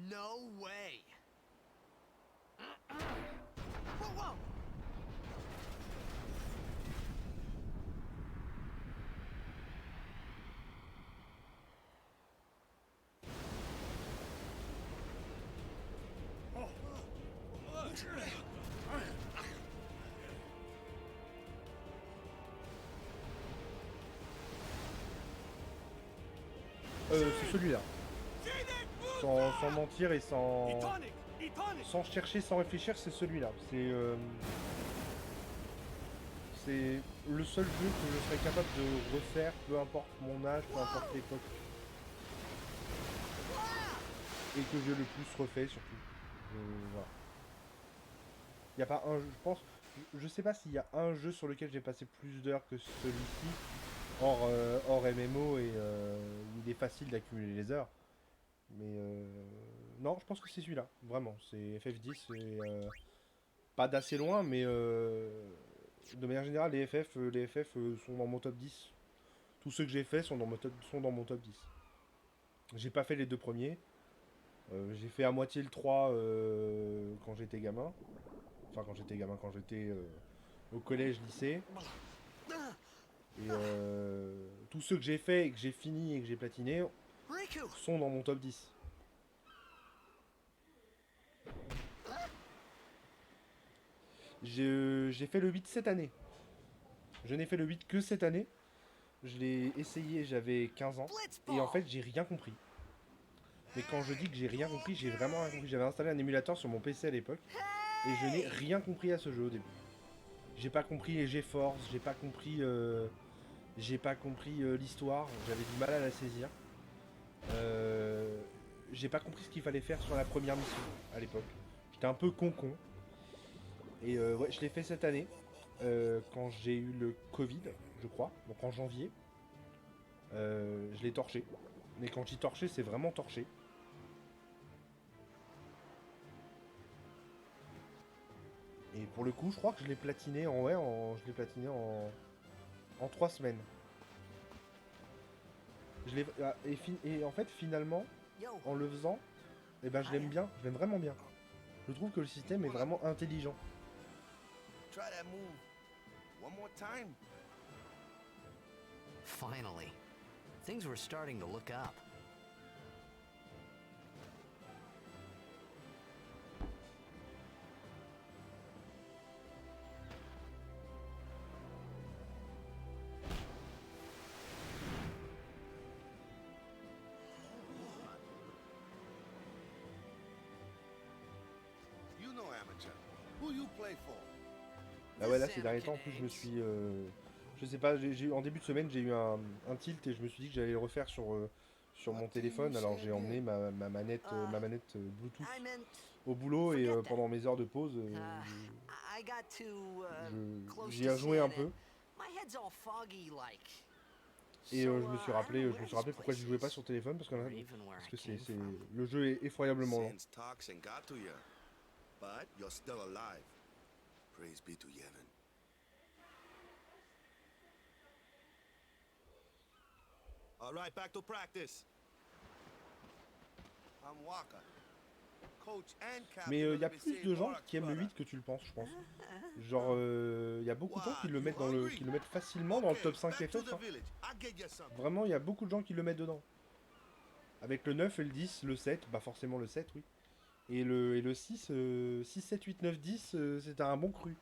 No way! Whoa, whoa! C'est celui-là. Sans mentir et sans chercher, sans réfléchir, c'est celui-là. C'est le seul jeu que je serais capable de refaire, peu importe mon âge, peu importe l'époque. Et que j'ai le plus refait surtout. Voilà. Il y a pas un jeu, je pense, je sais pas s'il y a un jeu sur lequel j'ai passé plus d'heures que celui-ci, hors MMO et où il est facile d'accumuler les heures. Mais non, je pense que c'est celui-là, vraiment. C'est FF10, c'est pas d'assez loin, mais de manière générale, les FF sont dans mon top 10. Tous ceux que j'ai fait sont dans mon top 10. J'ai pas fait les deux premiers. J'ai fait à moitié le 3 quand j'étais gamin. Enfin, quand j'étais au collège, lycée. Et tous ceux que j'ai fait et que j'ai fini et que j'ai platiné Riku! sont dans mon top 10. J'ai fait le 8 cette année. Je n'ai fait le 8 que cette année. Je l'ai essayé, j'avais 15 ans. Et en fait, j'ai rien compris. Mais quand je dis que j'ai rien compris, j'ai vraiment rien compris. J'avais installé un émulateur sur mon PC à l'époque. Et je n'ai rien compris à ce jeu au début. J'ai pas compris les GeForce, j'ai pas compris l'histoire. J'avais du mal à la saisir. J'ai pas compris ce qu'il fallait faire sur la première mission à l'époque. J'étais un peu con. Et ouais, je l'ai fait cette année. Quand j'ai eu le Covid, je crois. Donc en janvier. Je l'ai torché. Mais quand je dis torché, c'est vraiment torché. Et pour le coup, je crois que je l'ai platiné en 3 semaines. Et en fait, finalement, en le faisant, eh ben, je l'aime bien. Je l'aime vraiment bien. Je trouve que le système est vraiment intelligent. Try that move. One more time. Finally. Things were starting to look up. You know amateur. Who you play for? Ah ouais, là, ces derniers temps, en plus, je me suis... je sais pas, en début de semaine, j'ai eu un tilt et je me suis dit que j'allais le refaire sur sur mon téléphone. Alors j'ai emmené ma manette, Bluetooth au boulot et pendant mes heures de pause, I got too close j'y to ai joué Sin un and peu. my head's all foggy like. Et So, je me suis I don't know rappelé, where this pourquoi je jouais pas place sur téléphone parce que, or even where I came c'est from. le jeu est effroyablement lent. Sin's toxin got to you, but you're still alive. Praise be to Yevon. All right, back to practice. I'm Walker. Coach and captain Mais of il y a the plus Besaid de gens Barracks, qui aiment le brother. 8 que tu le penses, je pense. Genre, il y a beaucoup de gens qui le mettent qui le mettent facilement dans le top 5 back to FF. the Hein. village. I'll get you something. Vraiment, il y a beaucoup de gens qui le mettent dedans. Avec le 9 et le 10, le 7, bah forcément le 7, oui. Et le 6, 6, 7, 8, 9, 10, c'était un bon cru.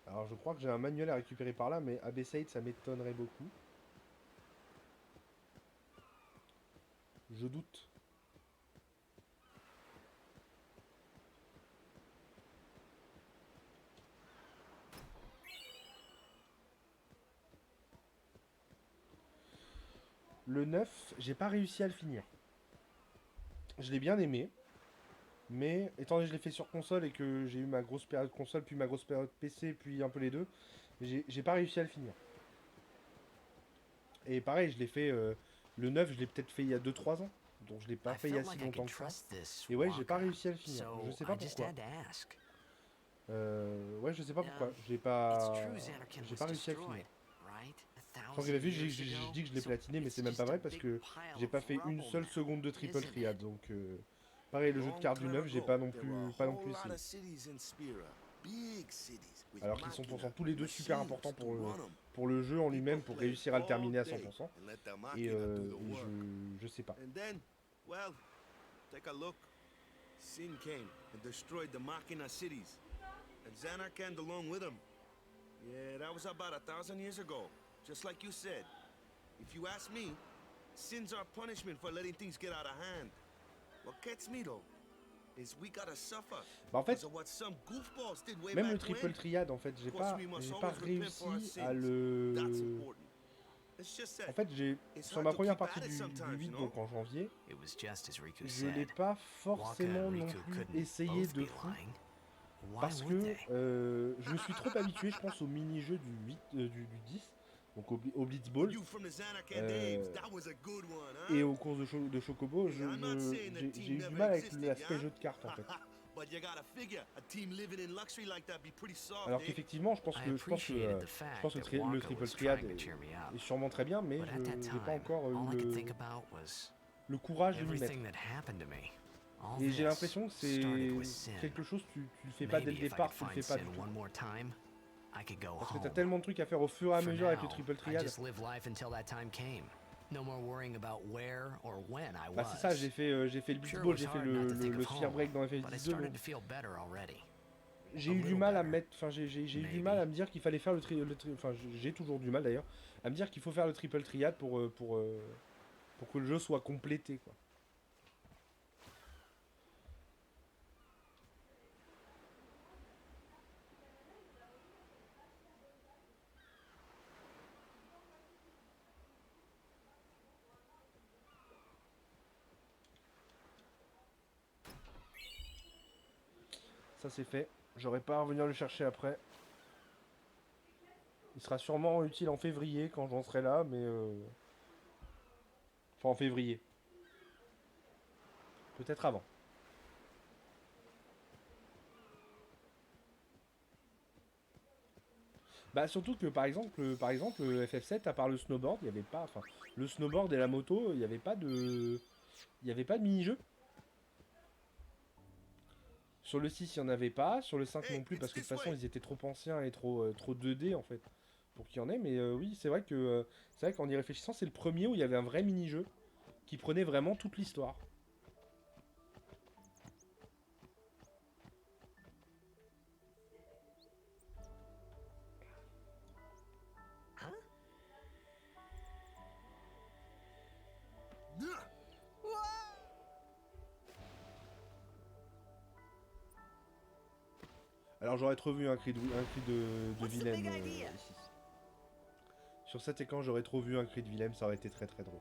Alors je crois que j'ai un manuel à récupérer par là, mais Abesaid, ça m'étonnerait beaucoup. Je doute. Le 9, j'ai pas réussi à le finir. Je l'ai bien aimé. Mais étant donné que je l'ai fait sur console et que j'ai eu ma grosse période console, puis ma grosse période PC, puis un peu les deux, j'ai pas réussi à le finir. Et pareil, je l'ai fait. Le 9, je l'ai peut-être fait il y a 2-3 ans. Donc je l'ai pas I fait il y a felt si like I longtemps could que ça. trust this Et ouais, j'ai pas Walker, réussi à le finir. so Je sais pas I just pourquoi. had to ask. Ouais, je sais pas pourquoi. J'ai It's pas. true Zanarkand J'ai was pas réussi à le finir. destroyed, right? Je pense que la vue, je dis que je l'ai So platiné, mais it's c'est même just pas a vrai parce big que pile j'ai pas of fait une rubble seule now, seconde de triple isn't triade. it? Donc, pareil, le jeu de Long cartes du time 9, j'ai ago, pas non there plus, were a pas non whole plus lot essayé. of cities in Spira. Big cities with Alors qu'ils sont pourtant machina, tous les deux super machines importants to run 'em. pour le jeu en lui-même, pour People played réussir à le all terminer à day 100%. and let the Et, machina do the et work. je sais pas. And then, well, take a look. Sin came and destroyed the Machina cities. And Zanarkand along with him. Yeah, that was about 1,000 years ago. Just like you said. If you ask me, Sin's our punishment for letting things get out of hand. What gets me though, is we gotta suffer. Bah en fait, because of what some goofballs did way même back le triple when. triade, en fait, Of course, we must j'ai pas always repent for our réussi à sins. That's le. important. It's just that En fait, it's sur hard ma to première keep at partie it du sometimes, 8, you know? donc en janvier, It was just as Riku je l'ai said. pas Waka forcément and non Riku plus couldn't essayé both de be fou. lying. Why Parce would que they? je me suis trop habitué, je pense, au mini-jeu du 8, du 10, donc au Blitzball, You from the Zanarkand days, that was a good one, huh? et aux courses de Chocobo. I'm not saying the J'ai team eu du never mal avec existed, l'aspect yeah? jeu de cartes, en fait. But you gotta figure, a team living in luxury like that be pretty soft, Alors eh? qu'effectivement, je pense I que appreciated the fact that le Waka triple was triade trying to cheer me up. est sûrement très bien, mais But at that j'ai time, pas encore all I eu could think about was le courage de m'y mettre. everything that happened to me. All Et j'ai this l'impression que started with c'est Sin. quelque chose, tu le fais pas dès le Maybe if I départ, could tu le find fais pas Sin du tout. one more time, I could go Parce que t'as home. tellement de trucs à faire au fur et à For mesure avec le now, triple I triade. just live life until that time came. No more worrying about where or when I Bah was. c'est ça, j'ai fait le Sure, it Blitzball, was j'ai fait hard not to think le of Sphere home, Break dans but I FF12, started donc to feel better already. j'ai A eu du little mal à better. mettre, enfin j'ai eu du mal à me dire qu'il fallait faire enfin j'ai toujours du mal d'ailleurs, à me dire qu'il faut faire le triple triade pour que le jeu soit complété, quoi. Ça c'est fait. J'aurai pas à revenir le chercher après. Il sera sûrement utile en février quand j'en serai là, mais enfin en février. Peut-être avant. Bah surtout que par exemple le FF7 à part le snowboard, il y avait pas, enfin le snowboard et la moto, il y avait pas de mini-jeu. Sur le 6, il n'y en avait pas. Sur le 5 non plus, parce que de toute façon, ils étaient trop anciens et trop 2D en fait pour qu'il y en ait. Mais oui, c'est vrai qu'en y réfléchissant, c'est le premier où il y avait un vrai mini-jeu qui prenait vraiment toute l'histoire. Alors j'aurais trop vu un cri de Willem ici. Sur cet écran, j'aurais trop vu un cri de Willem, ça aurait été très très drôle.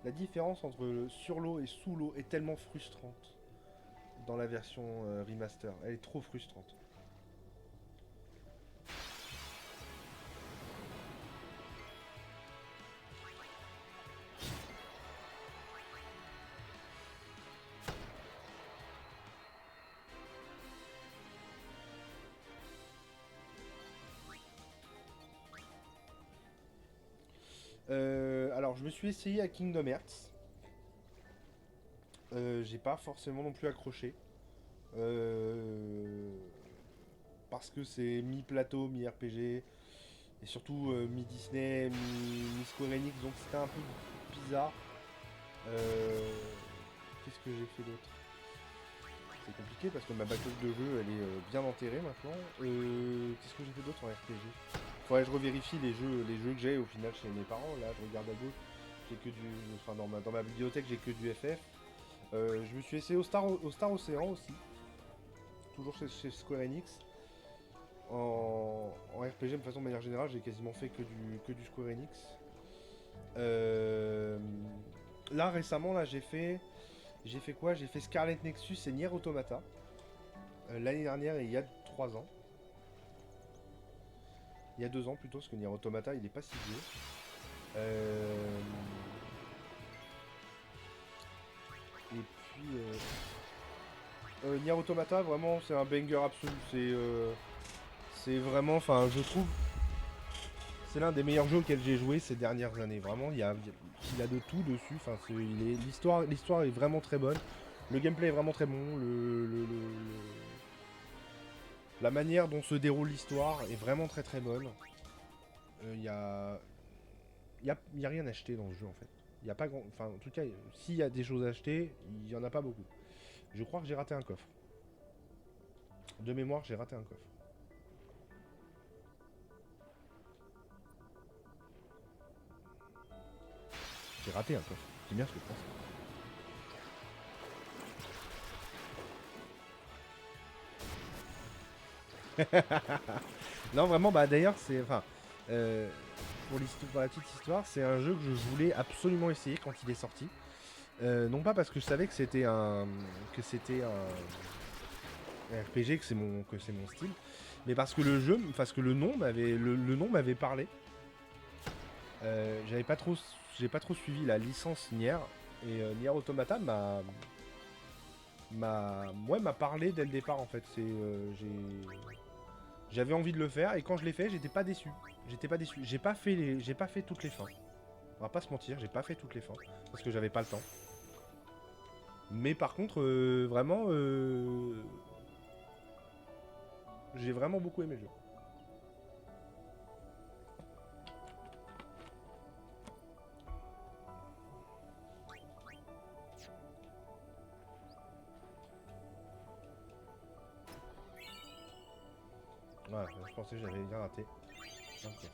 La différence entre sur l'eau et sous l'eau est tellement frustrante dans la version remaster. Elle est trop frustrante. Alors je me suis essayé à Kingdom Hearts. J'ai pas forcément non plus accroché. Parce que c'est mi-plateau, mi-RPG. Et surtout mi-Disney, mi-Square Enix. Donc c'était un peu bizarre. Qu'est-ce que j'ai fait d'autre? C'est compliqué parce que ma backlog de jeux elle est bien enterrée maintenant. Qu'est-ce que j'ai fait d'autre en RPG? Faudrait que je revérifie les jeux que j'ai au final chez mes parents. Là, je regarde à gauche, j'ai que du. Enfin, dans ma bibliothèque, j'ai que du FF. Je me suis essayé au Star Ocean aussi. Toujours chez Square Enix. En RPG, de façon de manière générale, j'ai quasiment fait que du Square Enix. Là, récemment, là, j'ai fait quoi? J'ai fait Scarlet Nexus et Nier Automata. L'année dernière et il y a 3 ans. Il y a 2 ans plutôt, parce que Nier Automata il est pas si vieux. Et puis Nier Automata vraiment c'est un banger absolu. C'est vraiment, enfin je trouve, c'est l'un des meilleurs jeux auxquels j'ai joué ces dernières années. Vraiment il y a de tout dessus. Enfin l'histoire est vraiment très bonne. Le gameplay est vraiment très bon. La manière dont se déroule l'histoire est vraiment très très bonne. Y a rien à acheter dans le jeu en fait. Y a pas grand... Enfin en tout cas, s'il y a des choses à acheter, il y en a pas beaucoup. Je crois que j'ai raté un coffre. De mémoire, j'ai raté un coffre. J'ai raté un coffre. C'est bien ce que je pense. Non vraiment bah d'ailleurs c'est enfin pour la petite histoire c'est un jeu que je voulais absolument essayer quand il est sorti, non pas parce que je savais que c'était un RPG, que c'est mon style, mais parce que le nom m'avait parlé. J'ai pas trop suivi la licence Nier et Nier Automata m'a parlé dès le départ en fait. J'avais envie de le faire et quand je l'ai fait, j'étais pas déçu. J'ai pas fait toutes les fins. On va pas se mentir, j'ai pas fait toutes les fins parce que j'avais pas le temps. Mais par contre, vraiment, j'ai vraiment beaucoup aimé le jeu. Voilà, je pensais que j'avais bien raté. Okay.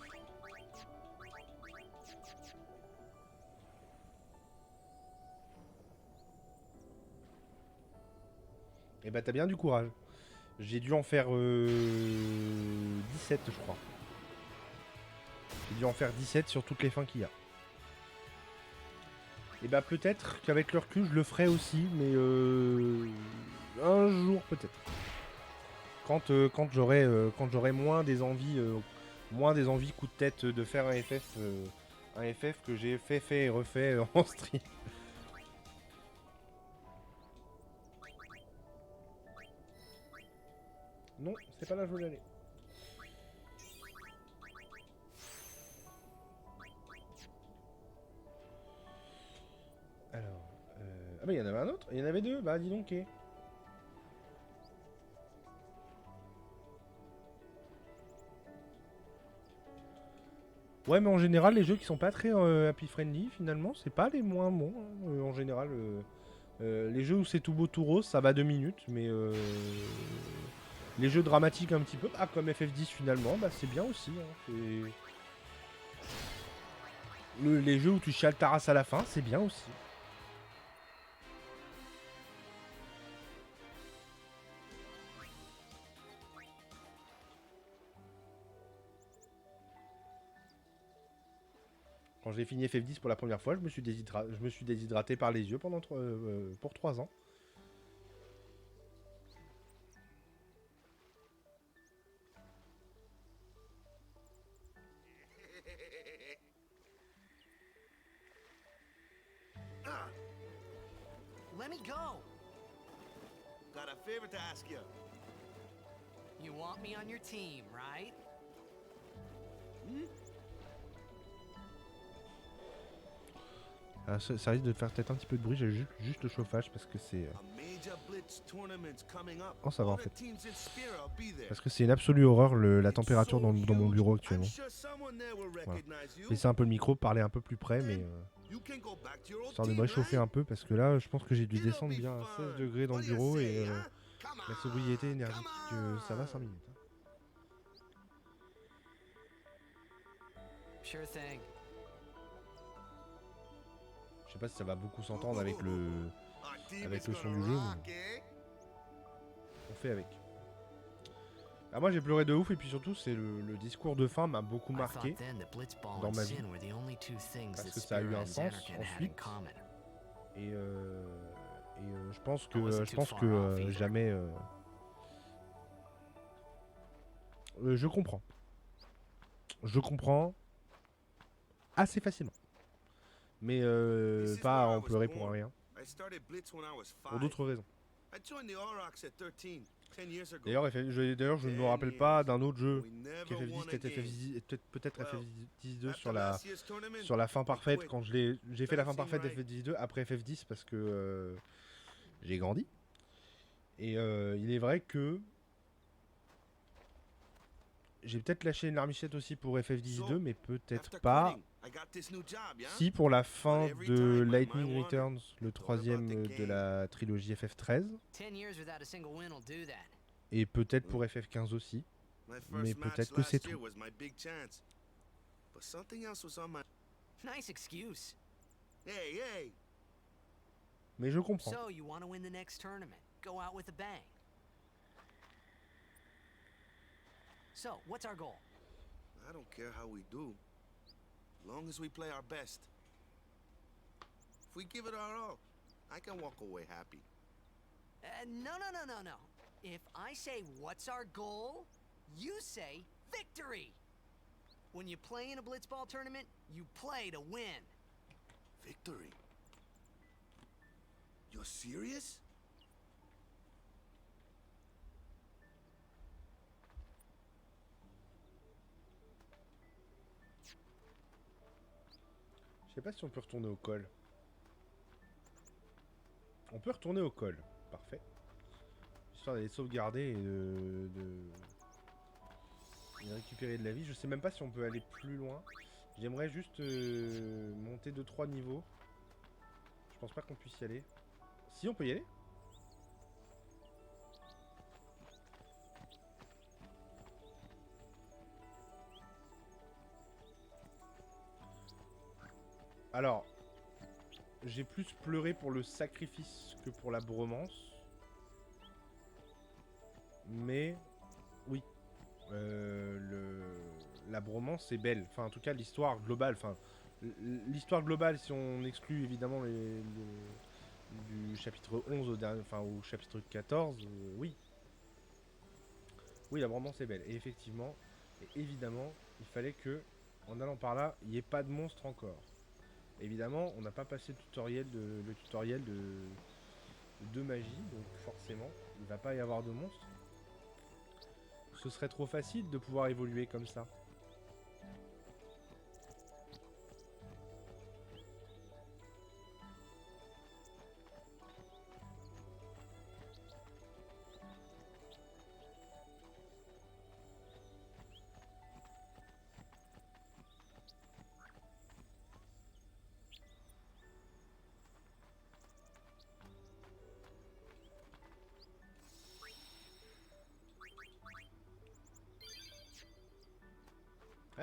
Et bah t'as bien du courage. J'ai dû en faire 17 je crois. J'ai dû en faire 17 sur toutes les fins qu'il y a. Et bah peut-être qu'avec le recul je le ferai aussi, mais un jour peut-être. Quand j'aurai moins des envies coup de tête de faire un FF que j'ai fait et refait en stream. Non, c'est pas là que je voulais aller. Alors, ah bah il y en avait un autre, il y en avait deux, bah dis donc. Okay. Ouais, mais en général, les jeux qui sont pas très happy friendly, finalement, c'est pas les moins bons. Hein. En général, les jeux où c'est tout beau tout rose, ça va 2 minutes, mais Les jeux dramatiques un petit peu, comme FF10 finalement, bah c'est bien aussi. Hein. Les jeux où tu chiales ta race à la fin, c'est bien aussi. Quand j'ai fini FF10 pour la première fois, je me suis déshydraté par les yeux pour 3 ans. Let me go! Got a favor to ask you. You want me on your team, right? Ah, ça risque de faire peut-être un petit peu de bruit, j'ai juste le chauffage parce que c'est... A major blitz tournament's coming up. Oh, ça va, en All the fait. teams in Spira will be there. Parce que c'est une absolue horreur la It's température so dans mon huge, bureau I'm actuellement. sure someone there will recognize you. Baisser un peu le micro, parler un peu plus près, mais You can go back to your old histoire de me team, réchauffer right? un peu parce que là, je pense que j'ai dû It'll descendre be bien à fun. 16 degrés dans What le do you bureau say, et huh? Come la on, sobriété énergétique, come ça va on. 5 minutes. Hein. Sure thing. Je sais pas si ça va beaucoup s'entendre avec le Our team avec is le son gonna du jeu, rock, eh? on fait avec. Ah, moi j'ai pleuré de ouf et puis surtout c'est le discours de fin m'a beaucoup I marqué thought then that Blitzball dans and ma vie. Sin were the only two things Parce that que ça a eu Spira un and sens Zanarkand had in ensuite. common. Et je pense I wasn't que too far off either. jamais je comprends. Je comprends assez facilement. Mais This is pas where I en was pleurer pour born. rien. I started blitz when I was Pour 5. d'autres raisons. I joined the Aurochs at 13, 10 years ago. D'ailleurs, je ne me rappelle pas d'un autre jeu qu'FF10, peut-être FF10 2 sur la fin parfaite. Quand j'ai fait la fin parfaite d'FF10 2 après FF10 parce que j'ai grandi. Et il est vrai que j'ai peut-être lâché une larmichette aussi pour FF10 2, mais peut-être pas. Si, pour la fin de Lightning Returns, le troisième de la trilogie FF13. 10 years without a single win will do that. Et peut-être pour FF15 aussi. Mais peut-être que c'est tout. Nice excuse. Hey, hey. Mais je comprends. So, you want to win the next tournament? Go out with a bang. So, what's our goal? I don't care how we do, as long as we play our best. If we give it our all, I can walk away happy. No. If I say what's our goal, you say victory. When you play in a blitzball tournament, you play to win. Victory? You're serious? Je sais pas si on peut retourner au col. On peut retourner au col. Parfait. Histoire d'aller sauvegarder et de récupérer de la vie. Je sais même pas si on peut aller plus loin. J'aimerais juste monter 2-3 niveaux. Je pense pas qu'on puisse y aller. Si, on peut y aller. Alors, j'ai plus pleuré pour le sacrifice que pour la bromance. Mais, oui. La bromance est belle. Enfin, en tout cas, l'histoire globale. Enfin, l'histoire globale, si on exclut évidemment du chapitre 11 au chapitre 14, oui. Oui, la bromance est belle. Et effectivement, et évidemment, il fallait que, en allant par là, il n'y ait pas de monstre encore. Évidemment, on n'a pas passé le tutoriel de magie, donc forcément, il ne va pas y avoir de monstre. Ce serait trop facile de pouvoir évoluer comme ça.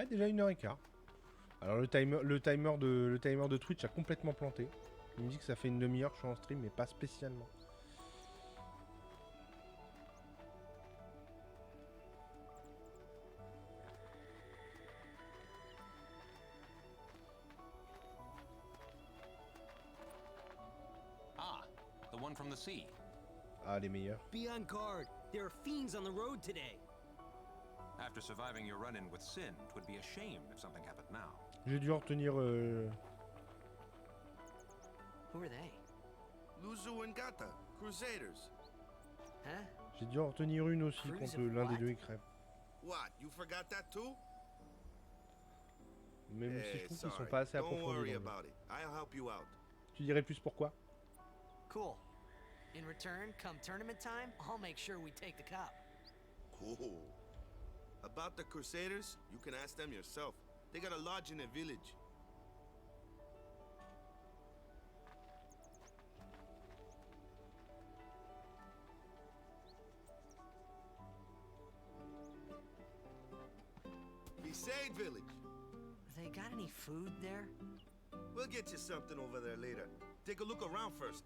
Ah, déjà 1h15. Alors le timer de Twitch a complètement planté. Il me dit que ça fait une demi-heure que je suis en stream, mais pas spécialement. Ah, the one from the sea. Ah, les meilleurs. Be on guard. There are fiends on the road today. After surviving your run-in with Sin, it would be a shame if something happened now. J'ai dû en retenir... Who are they? Luzu and Gata, Crusaders. Huh? J'ai dû en retenir une aussi Cruise contre of l'un des what? deux, il crève. What, you forgot that too? Même si je Eh, trouve qu'ils sont sorry. pas assez Don't approfondis. worry dans le jeu. about it. I'll help you out. Tu dirais plus pourquoi? Cool. In return, come tournament time, I'll make sure we take the cup. Cool. About the Crusaders, you can ask them yourself. They got a lodge in a village. Besaid village. They got any food there? We'll get you something over there later. Take a look around first.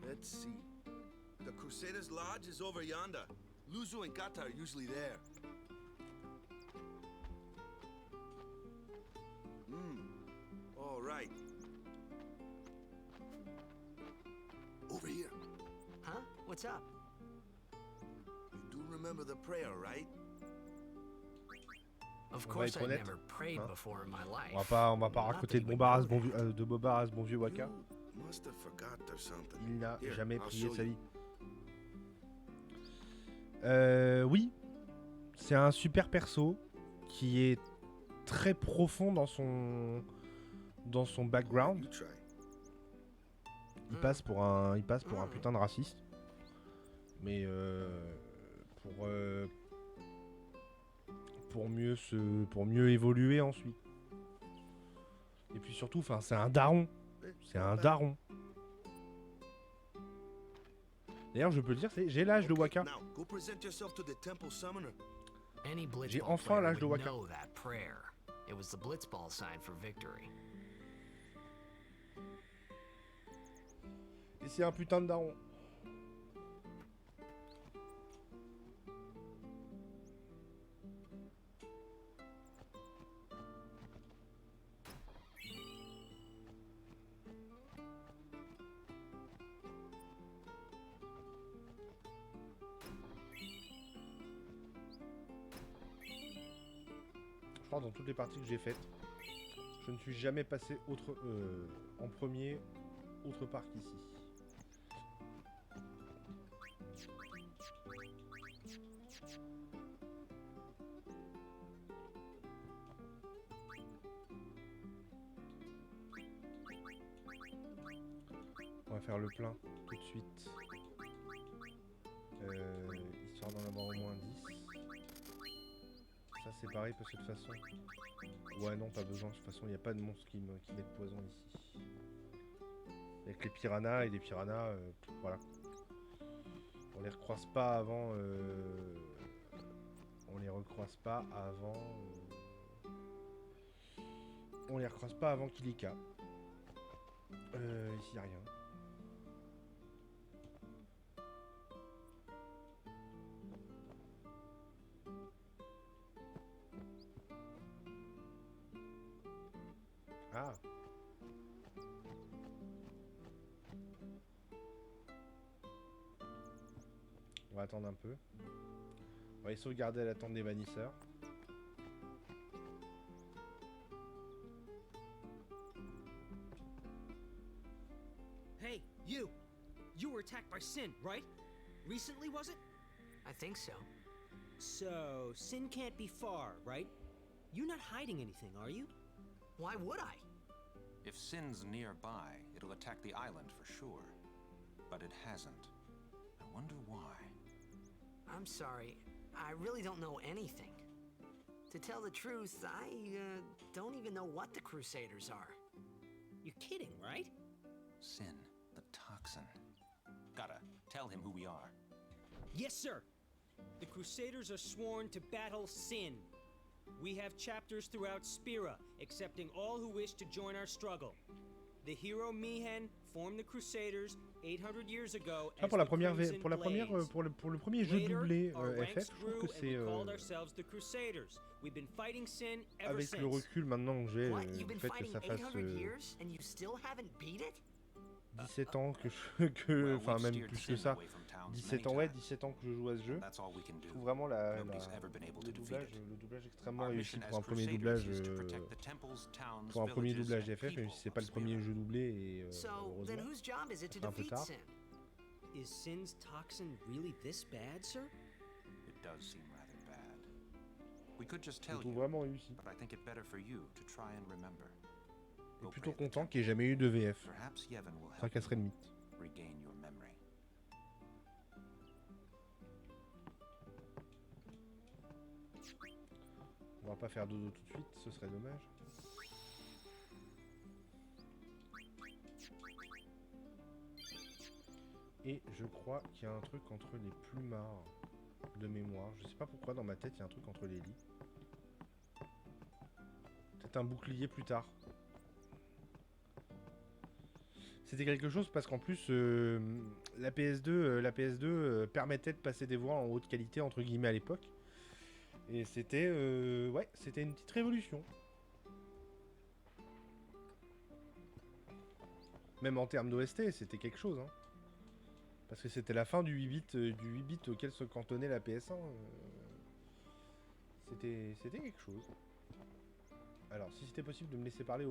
Let's see. The Crusaders' Lodge is over yonder. Luzu and Gata are usually there. All right. Over here. Huh? What's up? You do remember the prayer, right? Of On va course, être I honnête, never prayed hein. before in my life. On va pas raconter de Nothing Bombard à would ce go bon vieux, de Bobard à ce bon vieux Waka. You must have forgot or something. Il n'a Here, jamais I'll prié show sa you. vie. Oui, c'est un super perso qui est très profond dans son background. You try. Il passe pour un putain de raciste. Mais pour mieux évoluer ensuite. Et puis surtout, enfin, c'est un daron. C'est un daron. D'ailleurs, je peux le dire, j'ai l'âge de Waka. Now, go present yourself to the temple summoner. Any blitzball J'ai enfin player l'âge de would Waka. know that prayer. It was the blitzball sign for victory. Et c'est un putain de daron. Je crois dans toutes les parties que j'ai faites, je ne suis jamais passé en premier autre part qu'ici. On va faire le plein tout de suite. Histoire d'en avoir au moins 10. Ça c'est pareil parce que de toute façon... Ouais non, pas besoin, de toute façon il n'y a pas de monstre qui mettent poison ici. Avec les piranhas et les piranhas, voilà. On les recroise pas avant... On les recroise pas avant... On les recroise pas avant Kilika. Ici y a rien. Ah. On va attendre un peu. On va y sauvegarder à l'attente des bannisseurs. Hey, you! You were attacked by Sin, right? Recently, was it? I think so. So, Sin can't be far, right? You're not hiding anything, are you? Why would I? If Sin's nearby, it'll attack the island for sure. But it hasn't. I wonder why. I'm sorry. I really don't know anything. To tell the truth, I don't even know what the Crusaders are. You're kidding, right? Sin, the toxin. Gotta tell him who we are. Yes, sir! The Crusaders are sworn to battle Sin. We have chapters throughout Spira, accepting all who wish to join our struggle. The hero Mihen formed the Crusaders 800 years ago Ah, as pour la the première, Crimson pour la première, Blaze. pour le premier jeu Later, doublé our ranks FF, je trouve grew que and c'est we called ourselves the Crusaders. We've been fighting Sin ever avec since. le recul maintenant que j'ai, What? You've le been fait que fighting ça fasse 800 years and you still haven't beat it? 17 ans que enfin we've même steered plus Sin que ça, away from towns 17 many ans, ouais, times. 17 ans que je joue à ce jeu. That's all we can Je do. trouve vraiment Nobody's ever been able to defeat it. le doublage extrêmement Our réussi mission pour as un premier Crusaders doublage, is to protect the temples, towns, pour un premier villages, doublage and FF, même people si c'est pas le of premier Spira. jeu doublé et So, then heureusement. whose job is it to Un peu defeat tard. Sin? Is Sin's toxin really this bad, sir? It does seem rather bad. We could just Je tell le trouve you, vraiment réussi. but I think it better for you to try and remember. Et Go plutôt pray at the content qu'il n'y ait jamais eu de VF. Perhaps Yevon will Ça help casserait le mythe. you regain your memory. On va pas faire dodo tout de suite, ce serait dommage. Et je crois qu'il y a un truc entre les plumards de mémoire. Je sais pas pourquoi dans ma tête il y a un truc entre les lits. Peut-être un bouclier plus tard. C'était quelque chose parce qu'en plus la PS2 permettait de passer des voix en haute qualité entre guillemets à l'époque. Et c'était ouais, c'était une petite révolution. Même en termes d'OST, c'était quelque chose. Hein. Parce que c'était la fin du 8 bits auquel se cantonnait la PS1. C'était quelque chose. Alors, si c'était possible de me laisser parler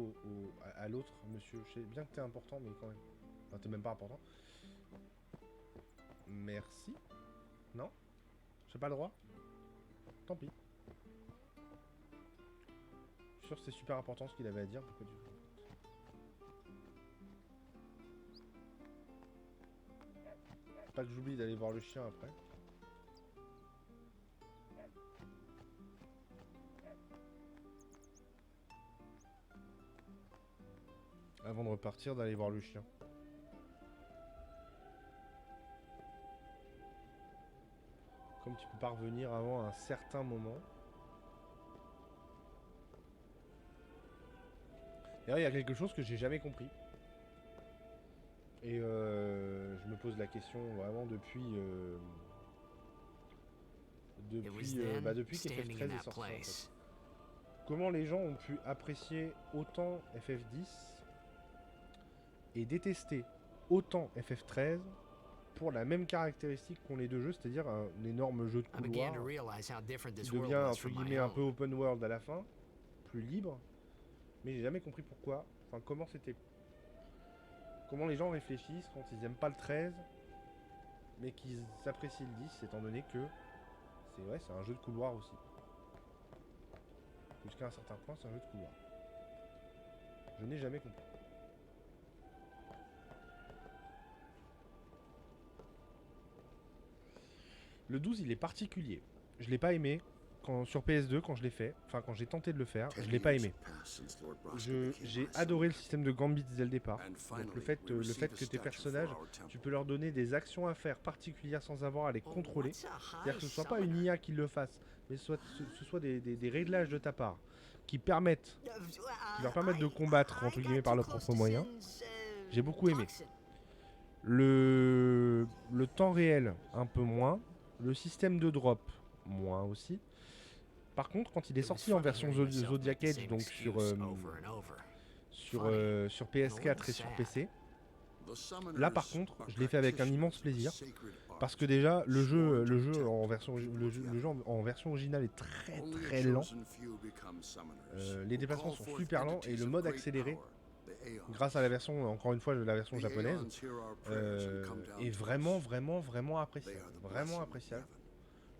à l'autre, monsieur. Je sais bien que t'es important, mais quand même. Enfin, t'es même pas important. Merci. Non? J'ai pas le droit? Tant pis. Je suis sûr que c'est super important ce qu'il avait à dire. Pourquoi tu... Pas que j'oublie d'aller voir le chien après. Avant de repartir, d'aller voir le chien. Comme tu peux pas revenir avant un certain moment. D'ailleurs, il y a quelque chose que j'ai jamais compris. Et je me pose la question vraiment depuis depuis qu'FF13 est sorti en fait. Comment les gens ont pu apprécier autant FF10 et détester autant FF13 pour la même caractéristique qu'ont les deux jeux, c'est-à-dire un énorme jeu de I began couloir to realize how different qui this devient world was entre from my guillemets un peu own. open world à la fin, plus libre, mais j'ai jamais compris pourquoi, enfin comment les gens réfléchissent quand ils aiment pas le 13 mais qu'ils apprécient le 10 étant donné que c'est un jeu de couloir aussi. Jusqu'à un certain point, c'est un jeu de couloir. Je n'ai jamais compris. Le 12, il est particulier. Je l'ai pas aimé sur PS2 quand je l'ai fait. Enfin, quand j'ai tenté de le faire, je l'ai pas aimé. J'ai adoré le système de gambits dès le départ. Donc le fait que tes personnages, tu peux leur donner des actions à faire particulières sans avoir à les contrôler. C'est-à-dire que ce soit pas une IA qui le fasse, mais ce soit des réglages de ta part qui leur permettent de combattre entre guillemets par leurs propres moyens. J'ai beaucoup aimé. Le temps réel, un peu moins. Le système de drop, moins aussi. Par contre, quand il est sorti en version Zodiac Age, donc sur PS4 et sur PC, là par contre, je l'ai fait avec un immense plaisir. Parce que déjà, le jeu en version originale est très très lent. Les déplacements sont super lents et le mode accéléré, grâce à la version, encore une fois, la version japonaise, est vraiment appréciable. Vraiment appréciable.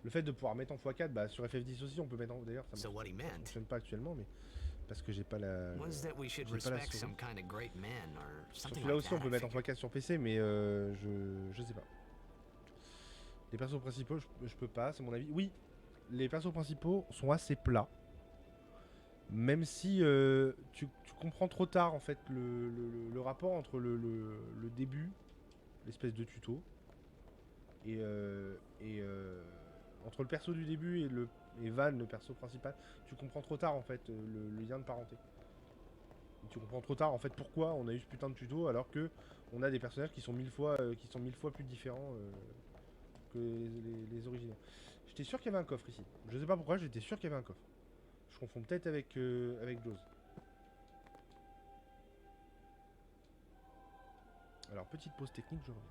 Le fait de pouvoir mettre en x4, bah, sur FF10 aussi, on peut mettre en... D'ailleurs, ça ne fonctionne pas actuellement, mais parce que j'ai pas la souris. Sur celui-là aussi, on peut mettre en x4 sur PC, mais je sais pas. Les persos principaux, je peux pas, c'est mon avis. Oui, les persos principaux sont assez plats. Même si tu comprends trop tard en fait le rapport entre le début, l'espèce de tuto, et entre le perso du début et Van, le perso principal, tu comprends trop tard en fait le lien de parenté. Tu comprends trop tard en fait pourquoi on a eu ce putain de tuto alors que on a des personnages qui sont mille fois plus différents que les originaux. J'étais sûr qu'il y avait un coffre ici. Je sais pas pourquoi, j'étais sûr qu'il y avait un coffre. Je confonds peut-être avec Jaws. Alors petite pause technique, je reviens.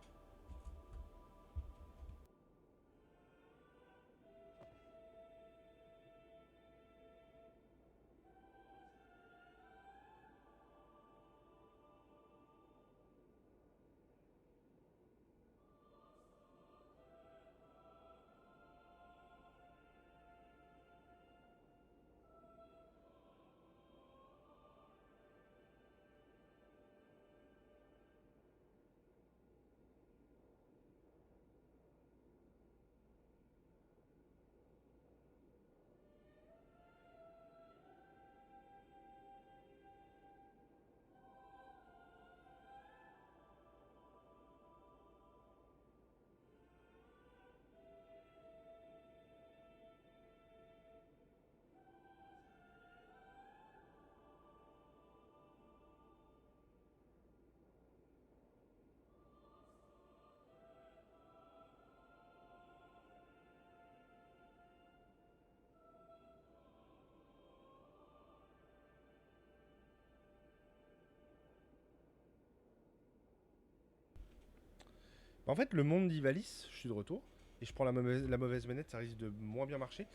En fait, le monde d'Ivalice, je suis de retour, et je prends la mauvaise manette, ça risque de moins bien marcher.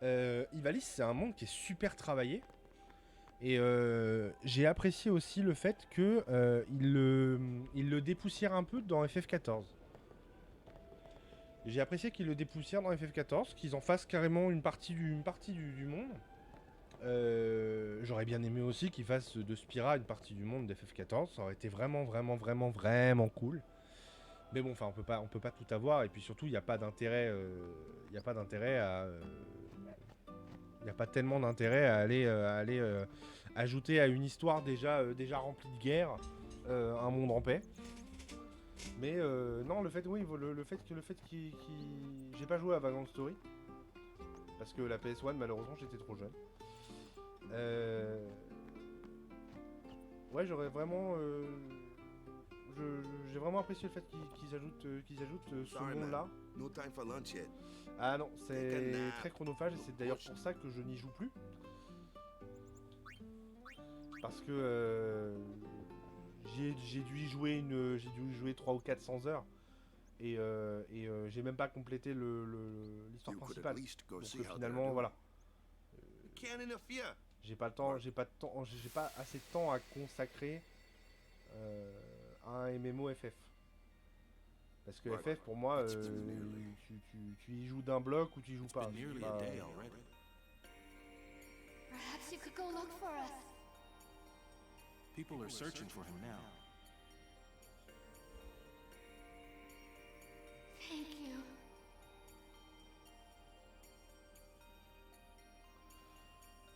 Ivalice, c'est un monde qui est super travaillé, et j'ai apprécié aussi le fait que il le dépoussière un peu dans FF14. J'ai apprécié qu'ils le dépoussièrent dans FF14, qu'ils en fassent carrément une partie du monde. J'aurais bien aimé aussi qu'ils fassent de Spira une partie du monde d'FF14, ça aurait été vraiment cool. Mais bon, enfin, on peut pas tout avoir, et puis surtout, il n'y a pas d'intérêt, il n'y a pas tellement d'intérêt à aller ajouter à une histoire déjà remplie de guerre, un monde en paix. Mais non, le fait qu'il j'ai pas joué à Vagrant Story parce que la PS1, malheureusement, j'étais trop jeune. Ouais, j'aurais vraiment j'ai vraiment apprécié le fait qu'ils ajoutent ce monde-là. No time for lunch yet. Ah non, c'est très chronophage et c'est d'ailleurs pour ça que je n'y joue plus. Parce que j'ai dû y jouer 300 ou 400 heures et j'ai même pas complété l'histoire principale. Donc finalement voilà. J'ai pas assez de temps à consacrer à un MMO FF. Parce que FF pour moi, tu y joues d'un bloc ou tu y joues pas. Perhaps you could go look for us. People are searching for him now. Thank you.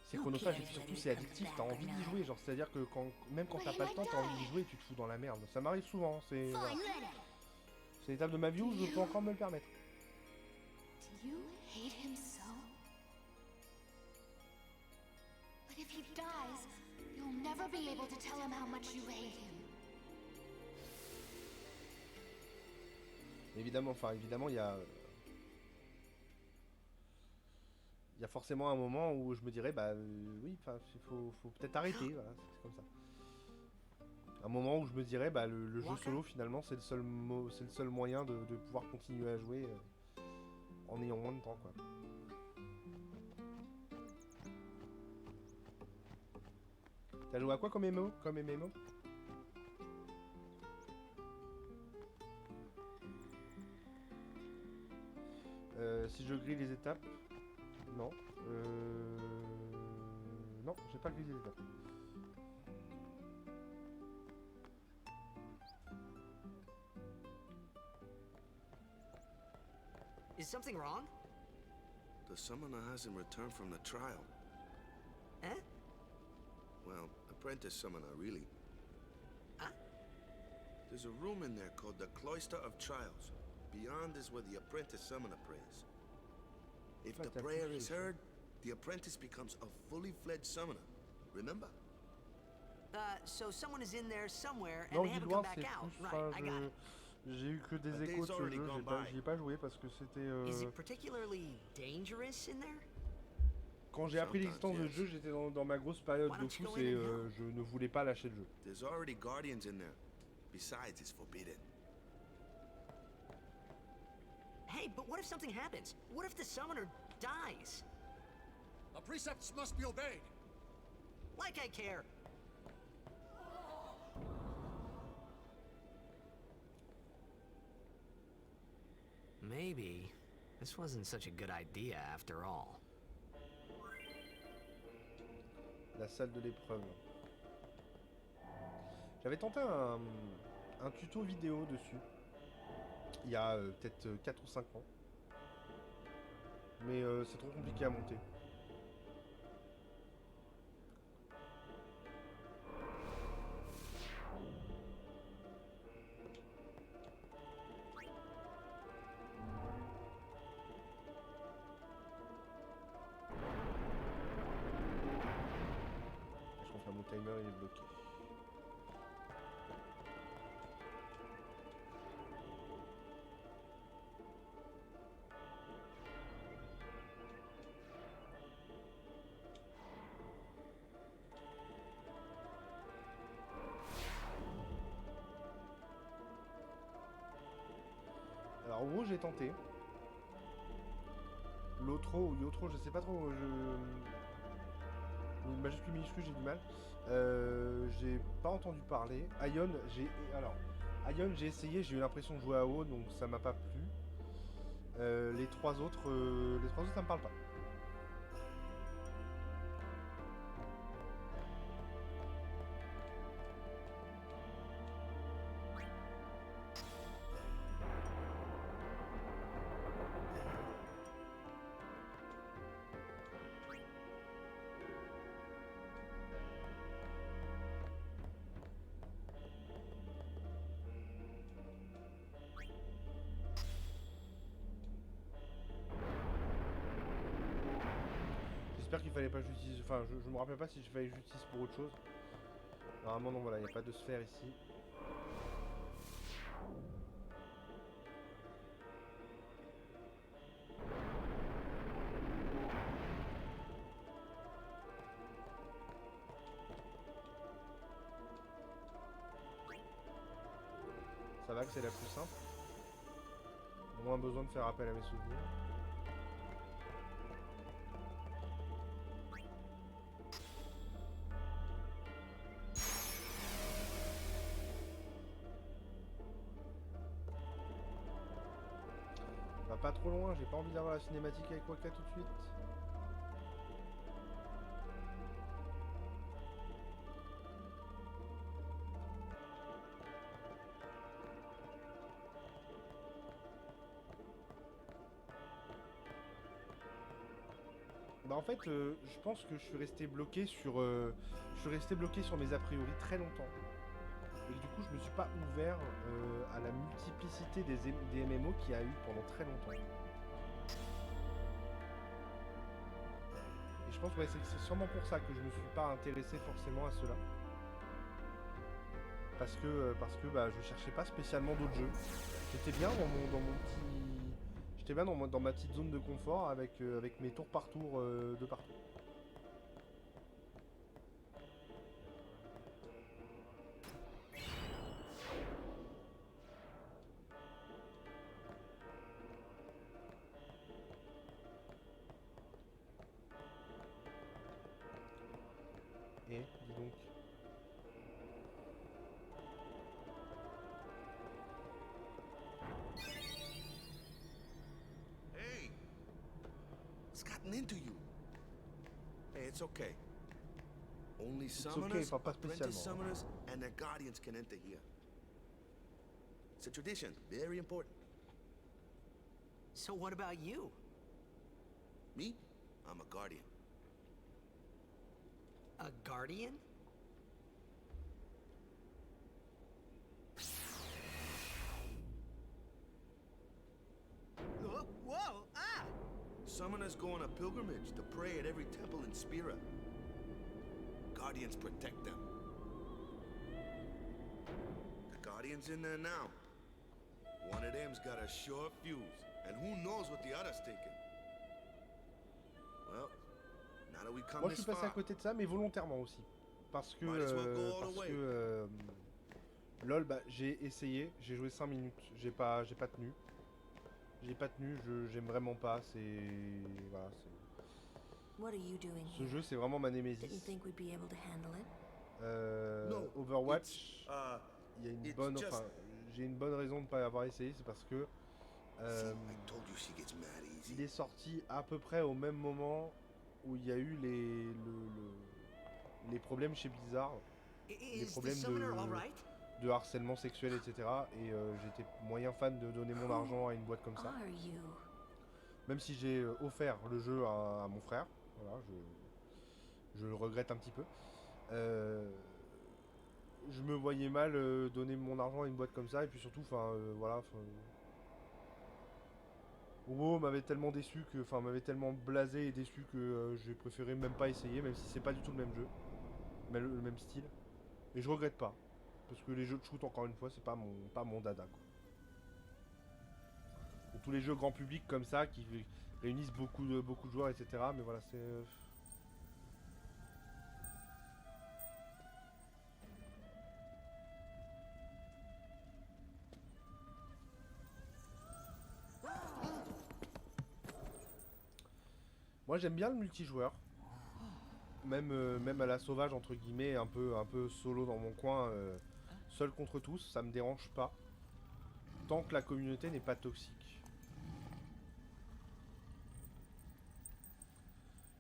C'est chronophage et puis surtout c'est addictif, t'as envie d'y jouer, genre c'est à dire que même quand t'as pas le temps, t'as envie d'y jouer et tu te fous dans la merde. Ça m'arrive souvent, c'est l'étape de ma vie où je peux encore me le permettre. Do you hate him so? But if he dies, you'll never be able to tell him how much you hate him. Évidemment, il y a forcément un moment où je me dirais oui, enfin il faut peut-être arrêter, voilà, c'est comme ça. Un moment où je me dirais le jeu solo finalement c'est le seul moyen de pouvoir continuer à jouer en ayant moins de temps quoi. T'as joué à quoi comme MMO Si je grille les étapes, non. Non, j'ai pas grillé les étapes. Is something wrong? The summoner hasn't returned from the trial. Eh? Well, apprentice summoner, really. Huh? There's a room in there called the Cloister of Trials. Beyond is where the apprentice summoner prays. If Ah, the t'as prayer plus is ce- heard, the apprentice becomes a fully fledged summoner. Remember? So someone is in there somewhere and Non, they haven't Guild come Wars, back c'est out. plus. Right, Enfin, I got it. j'ai eu que A des échos day's de ce already jeu. gone by. J'y ai pas joué parce que c'était. Is it particularly dangerous in there? Quand j'ai appris l'existence de Sometimes, ce jeu, j'étais dans ma grosse période Why de don't you fous go in et and help? je ne voulais pas lâcher le jeu. There's already guardians in there. Besides, it's forbidden. Hey, but what if something happens? What if the summoner dies? The precepts must be obeyed. Like I care. Maybe this wasn't such a good idea after all. La salle de l'épreuve. J'avais tenté un tuto vidéo dessus. Il y a peut-être 4 ou 5 ans. Mais c'est trop compliqué à monter. Je confirme, mon timer il est bloqué. Alors en gros j'ai tenté. L'Otro ou Yotro, je sais pas trop. Majuscule minuscule j'ai du mal. J'ai pas entendu parler. Ion, j'ai essayé, j'ai eu l'impression de jouer à haut, donc ça m'a pas plu. Les trois autres ça me parle pas. J'espère qu'il fallait pas justice. Enfin, je me rappelle pas si je fallait justice pour autre chose. Normalement, non, voilà, il n'y a pas de sphère ici. Ça va que c'est la plus simple. Moins besoin de faire appel à mes souvenirs. Va pas trop loin, j'ai pas envie d'avoir la cinématique avec Waka tout de suite. Bah en fait, je pense que je suis resté bloqué sur mes a priori très longtemps. Et que du coup, je me suis pas ouvert à la multiplicité des MMO qu'il y a eu pendant très longtemps. Et je pense que ouais, c'est sûrement pour ça que je me suis pas intéressé forcément à cela. Parce que bah, je cherchais pas spécialement d'autres jeux. J'étais bien dans mon petit... J'étais bien dans ma petite zone de confort avec mes tours par tour de partout. Et, dis donc. Hey! What's gotten into you? Hey, it's okay. Only summoners, enfin, pas apprentice spécialement. summoners, and their guardians can enter here. It's a tradition, very important. So what about you? Me? I'm a guardian. A guardian? Whoa! Ah! Summoners go on a pilgrimage to pray at every temple in Spira. Guardians protect them. The Guardian's in there now. One of them's got a short fuse, and who knows what the other's thinking. Well, now that we come Moi je this suis passé à far, côté de ça, mais volontairement aussi. Parce que, Might as well go all the way. LOL, bah, j'ai essayé, j'ai joué 5 minutes, j'ai pas tenu. J'aime vraiment pas, c'est... Voilà, What are you doing ce here? jeu c'est vraiment ma Didn't némésis. think we'd be able to handle it. No, Overwatch, it's, il y a une it's bonne... just- Enfin, j'ai une bonne raison de ne pas avoir essayé, c'est parce que... see, I told you she gets mad easy. il est sorti à peu près au même moment où il y a eu les problèmes chez Blizzard. Les problèmes de harcèlement sexuel, etc. Et j'étais moyen fan de donner mon argent à une boîte comme ça. Are you? Même si j'ai offert le jeu à mon frère. Voilà, je le regrette un petit peu. Je me voyais mal donner mon argent à une boîte comme ça. Et puis surtout, voilà... WoW m'avait tellement déçu que... Enfin, m'avait tellement blasé et déçu que j'ai préféré même pas essayer, même si c'est pas du tout le même jeu. Mais le même style. Et je regrette pas. Parce que les jeux de shoot, encore une fois, c'est pas mon dada, quoi. Ou tous les jeux grand public comme ça, qui réunissent beaucoup de joueurs, etc. Mais voilà, c'est... Moi j'aime bien le multijoueur. Même à la sauvage entre guillemets, un peu solo dans mon coin, seul contre tous, ça me dérange pas. Tant que la communauté n'est pas toxique.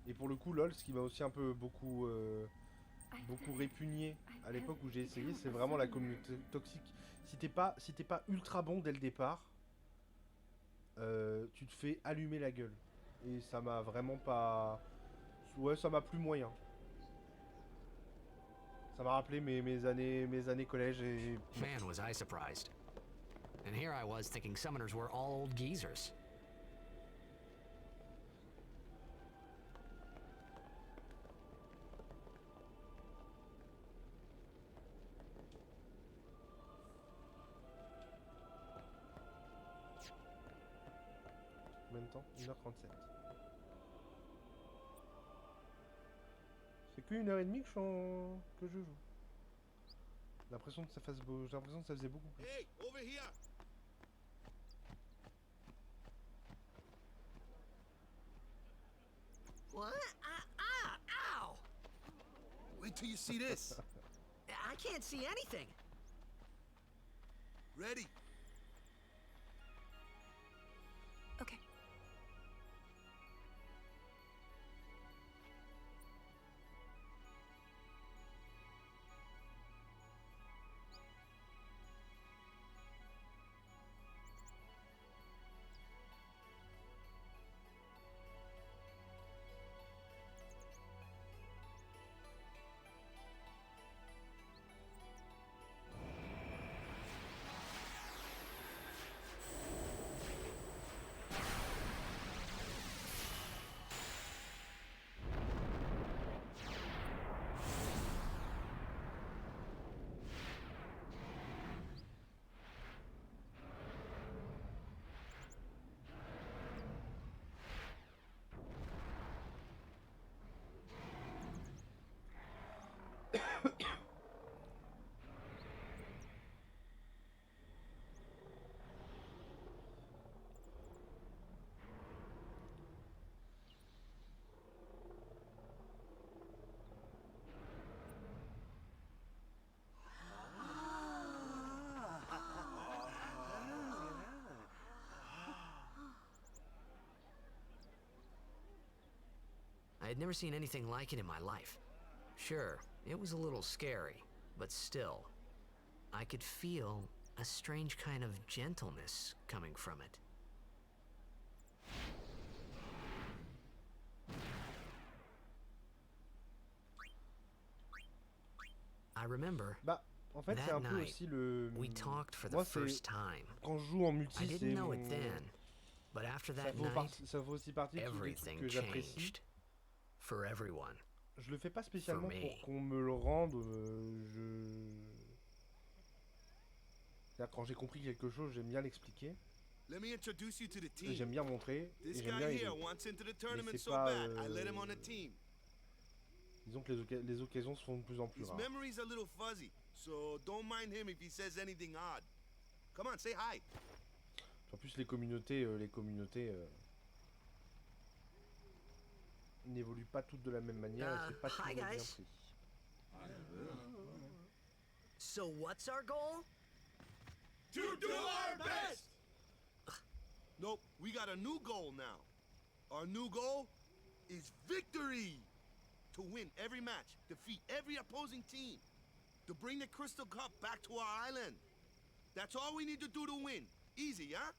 Et pour le coup LOL, ce qui m'a aussi un peu beaucoup répugné à l'époque où j'ai essayé, c'est vraiment la communauté toxique. Si t'es pas ultra bon dès le départ, tu te fais allumer la gueule. Et ça m'a vraiment pas... Ouais, ça m'a plu moyen. Ça m'a rappelé mes années collège et... Man, was I surprised. And here I was thinking summoners were all old geezers. Combien de temps? 1h37. C'est que 1h30 que je joue. J'ai l'impression que ça faisait beaucoup plus. Hey, over here! What? Ow! Wait till you see this. I can't see anything. Ready? Okay. I had never seen anything like it in my life. Sure, it was a little scary, but still, I could feel a strange kind of gentleness coming from it. I remember Bah, en fait, c'est that un peu night aussi le... we talked for the Moi, c'est... first time. Quand je joue en I multi, didn't c'est know it then, But after that night, ça fait aussi partie des trucs everything que j'apprécie. changed. For everyone. Je le fais pas spécialement For me. pour qu'on me le rende. C'est-à-dire, quand j'ai compris quelque chose, j'aime bien l'expliquer. Let me introduce you to the team. J'aime bien montrer. Et This j'aime bien guy aider. here wants into the tournament c'est so pas, bad, I let him on the team. Disons que les occasions se font de plus en plus His rares. memory's a little fuzzy, so don't mind him if he says anything odd. Come on, say hi. En plus, les communautés n'évoluent pas toutes de la même manière. Et c'est pas toujours hi, bien guys. pris. So what's our goal? To do our best! Nope, we got a new goal now. Our new goal is victory! To win every match, defeat every opposing team, to bring the Crystal Cup back to our island. That's all we need to do to win. Easy, huh?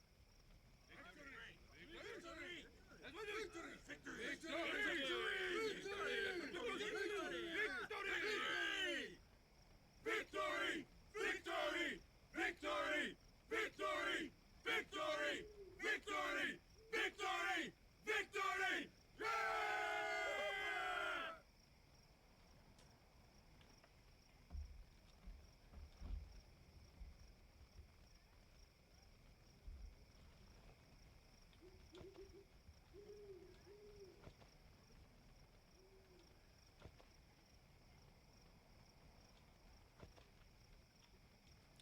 Victory! Victory! Victory! Victory! Victory! Victory! Victory! Victory! Yeah!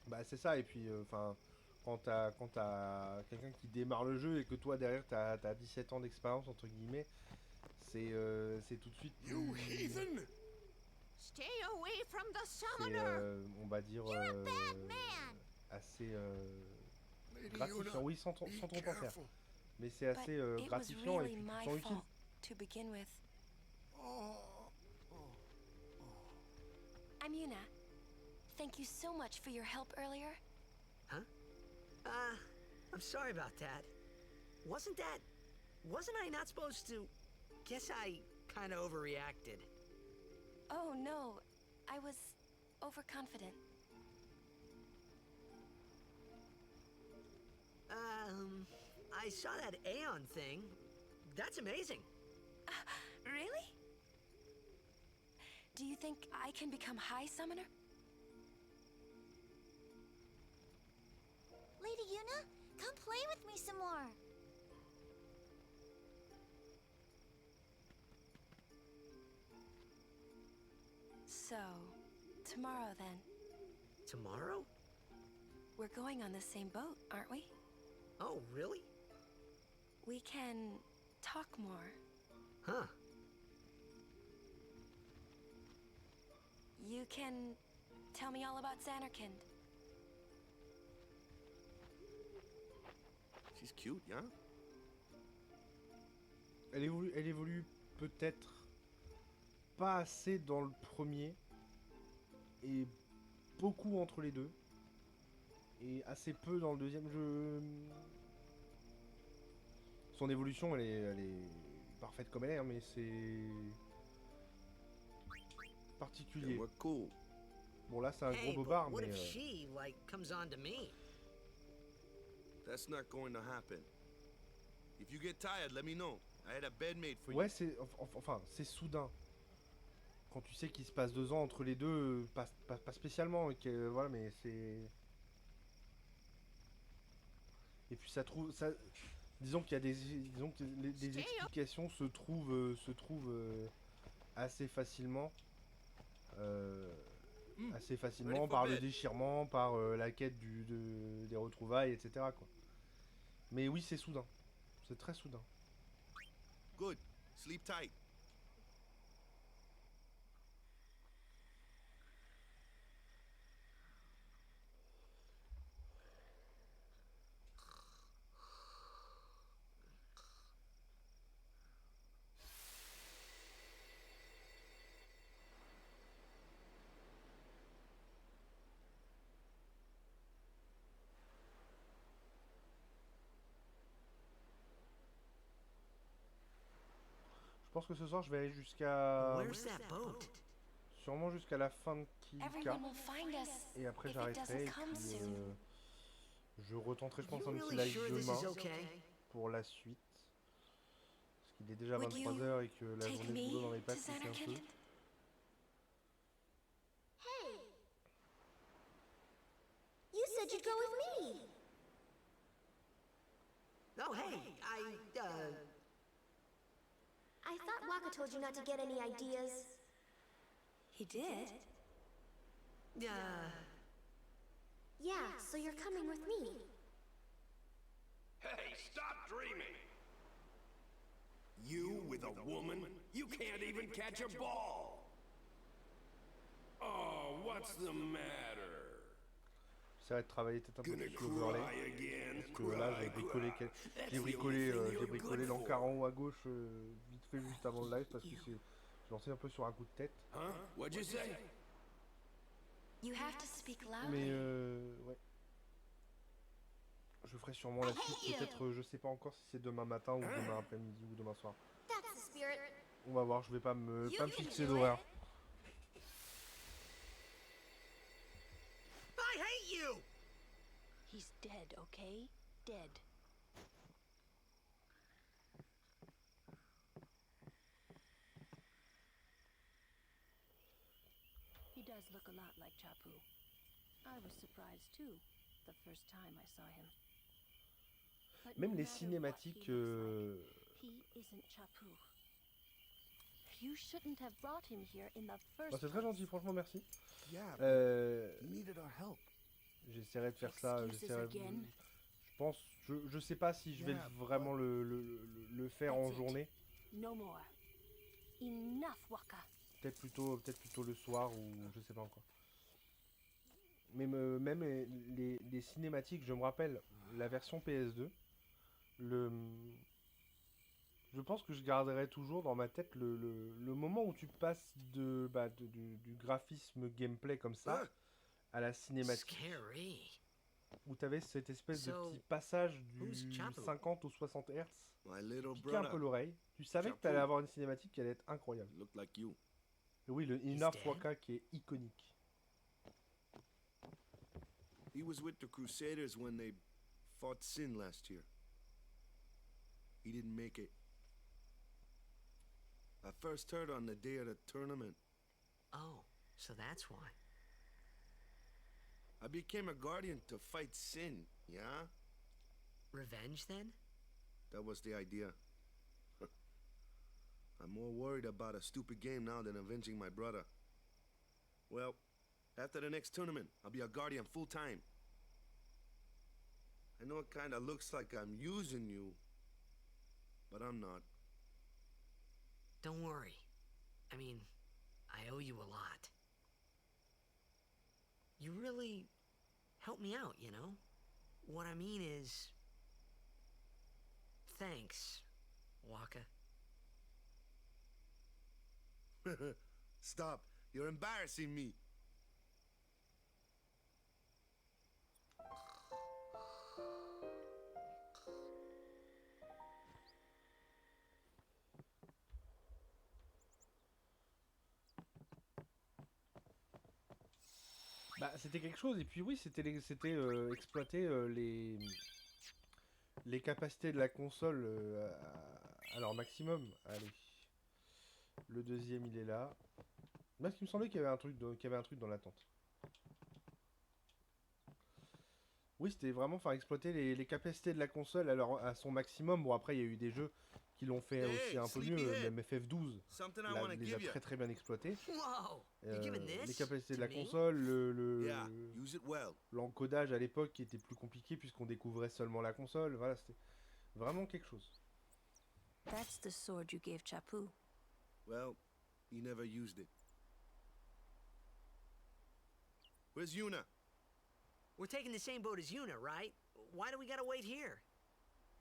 Bah c'est ça, et puis enfin quand t'as quelqu'un qui démarre le jeu et que toi derrière t'as 17 ans d'expérience entre guillemets, c'est tout de suite You heathen! Stay away from the c'est summoner. on va dire assez gratifiant. Oui, sans trop en faire. Mais c'est But assez it was gratifiant et really puis tu te my sens utile. fault to begin with. I'm Yuna. Thank you so much for your help earlier. Huh? I'm sorry about that. Wasn't I not supposed to? Guess I kinda overreacted. Oh no, I was overconfident. I saw that Aeon thing. That's amazing. Really? Do you think I can become High Summoner? Lady Yuna, come play with me some more. So, tomorrow then. Tomorrow? We're going on the same boat, aren't we? Oh, really? We can talk more. Huh. You can tell me all about Xanarkand. She's cute, yeah? Elle évolue peut-être pas assez dans le premier et beaucoup entre les deux et assez peu dans le deuxième jeu. Son évolution elle est parfaite comme elle est, hein, mais c'est particulier. Yeah, we're cool. Bon là c'est un Hey, gros but bobard what mais if she, like, comes on to me? That's not going to happen. If you get tired, let me know. I had a bed made for ouais you. c'est enfin c'est soudain. Quand tu sais qu'il se passe 2 ans entre les deux, pas spécialement, et que, voilà, mais c'est... Et puis disons qu'il y a des explications se trouvent assez facilement. Par le déchirement, par la quête des retrouvailles, etc. quoi. Mais oui, c'est soudain. C'est très soudain. Good. Sleep tight. Je pense que ce soir, je vais aller jusqu'à... Where's that boat? Sûrement jusqu'à la fin de Kilika. Everyone will find us Et après, if it j'arrêterai. Et doesn't come puis, soon. je retenterai, je pense, You un petit really live sure this demain. is okay? pour la suite. Parce qu'il est déjà Would 23h et que you la take journée de me boulot dans les to pattes, c'est un Xanarkand? peu. Hey! You said you'd go with me! No, hey, I thought Waka told you not to get any ideas. He did? Yeah, so you're coming with me. Hey, stop dreaming! You with a woman? You can't even catch a ball! Oh, what's the matter? J'essaierai de travailler peut-être un peu Gonna plus sur l'overlay. cry again, Parce que là, j'ai bricolé, j'ai bricolé l'encart en haut à gauche vite fait juste avant le live parce que j'ai lancé un peu sur un coup de tête. Huh? What'd you say? You have to speak loudly. Mais ouais. Je ferai sûrement la suite, peut-être, je sais pas encore si c'est demain matin ou demain après-midi ou demain soir. That's the spirit. On va voir, je vais pas me You fixer can do d'horaire. I hate you! He's dead, okay? Dead. He does look a lot like Chapu. I was surprised too, the first time I saw him. But Même no les matter what cinématiques, he looks like, he isn't Chapu. You shouldn't have brought him here in the first c'est très place. gentil, franchement, merci. Yeah, he needed our help. J'essaierai de faire ça. Excuses again? Je pense, je sais pas si je vais vraiment le faire en That's it. journée. No more. Enough, Waka. Peut-être plutôt le soir ou je sais pas encore. Mais même les cinématiques, je me rappelle la version PS2. Je pense que je garderai toujours dans ma tête le moment où tu passes du graphisme gameplay comme ça à la cinématique. Scary. Où tu avais cette espèce de So, petit passage du who's Chapu? 50 ou 60 Hz. My little Piquer un peu brother. l'oreille. Tu savais que tu allais avoir une cinématique qui allait être incroyable. Looked like you. Et oui, le Enough Waka qui est iconique. He was with the Crusaders when they fought Sin last year. He didn't make it. I first heard on the day of the tournament. Oh, so that's why. I became a guardian to fight Sin, yeah? Revenge, then? That was the idea. I'm more worried about a stupid game now than avenging my brother. Well, after the next tournament, I'll be a guardian full time. I know it kinda looks like I'm using you, but I'm not. Don't worry. I mean, I owe you a lot. You really helped me out, you know? What I mean is... Thanks, Waka. Stop. You're embarrassing me. Bah, c'était quelque chose, et puis oui, c'était exploiter les capacités de la console à leur maximum. Allez, le deuxième il est là. Parce qu'il me semblait qu'il y avait un truc dans l'attente. Oui, c'était vraiment faire exploiter les capacités de la console à son maximum. Bon, après, il y a eu des jeux qui l'ont fait aussi un peu mieux, même FF12 les a très très bien exploités. Les capacités de la console, l'encodage à l'époque qui était plus compliqué puisqu'on découvrait seulement la console, voilà, c'était vraiment quelque chose. That's the sword you gave Chapu. Well, he never used it. Where's Yuna? We're taking the same boat as Yuna, right? Why do we gotta wait here?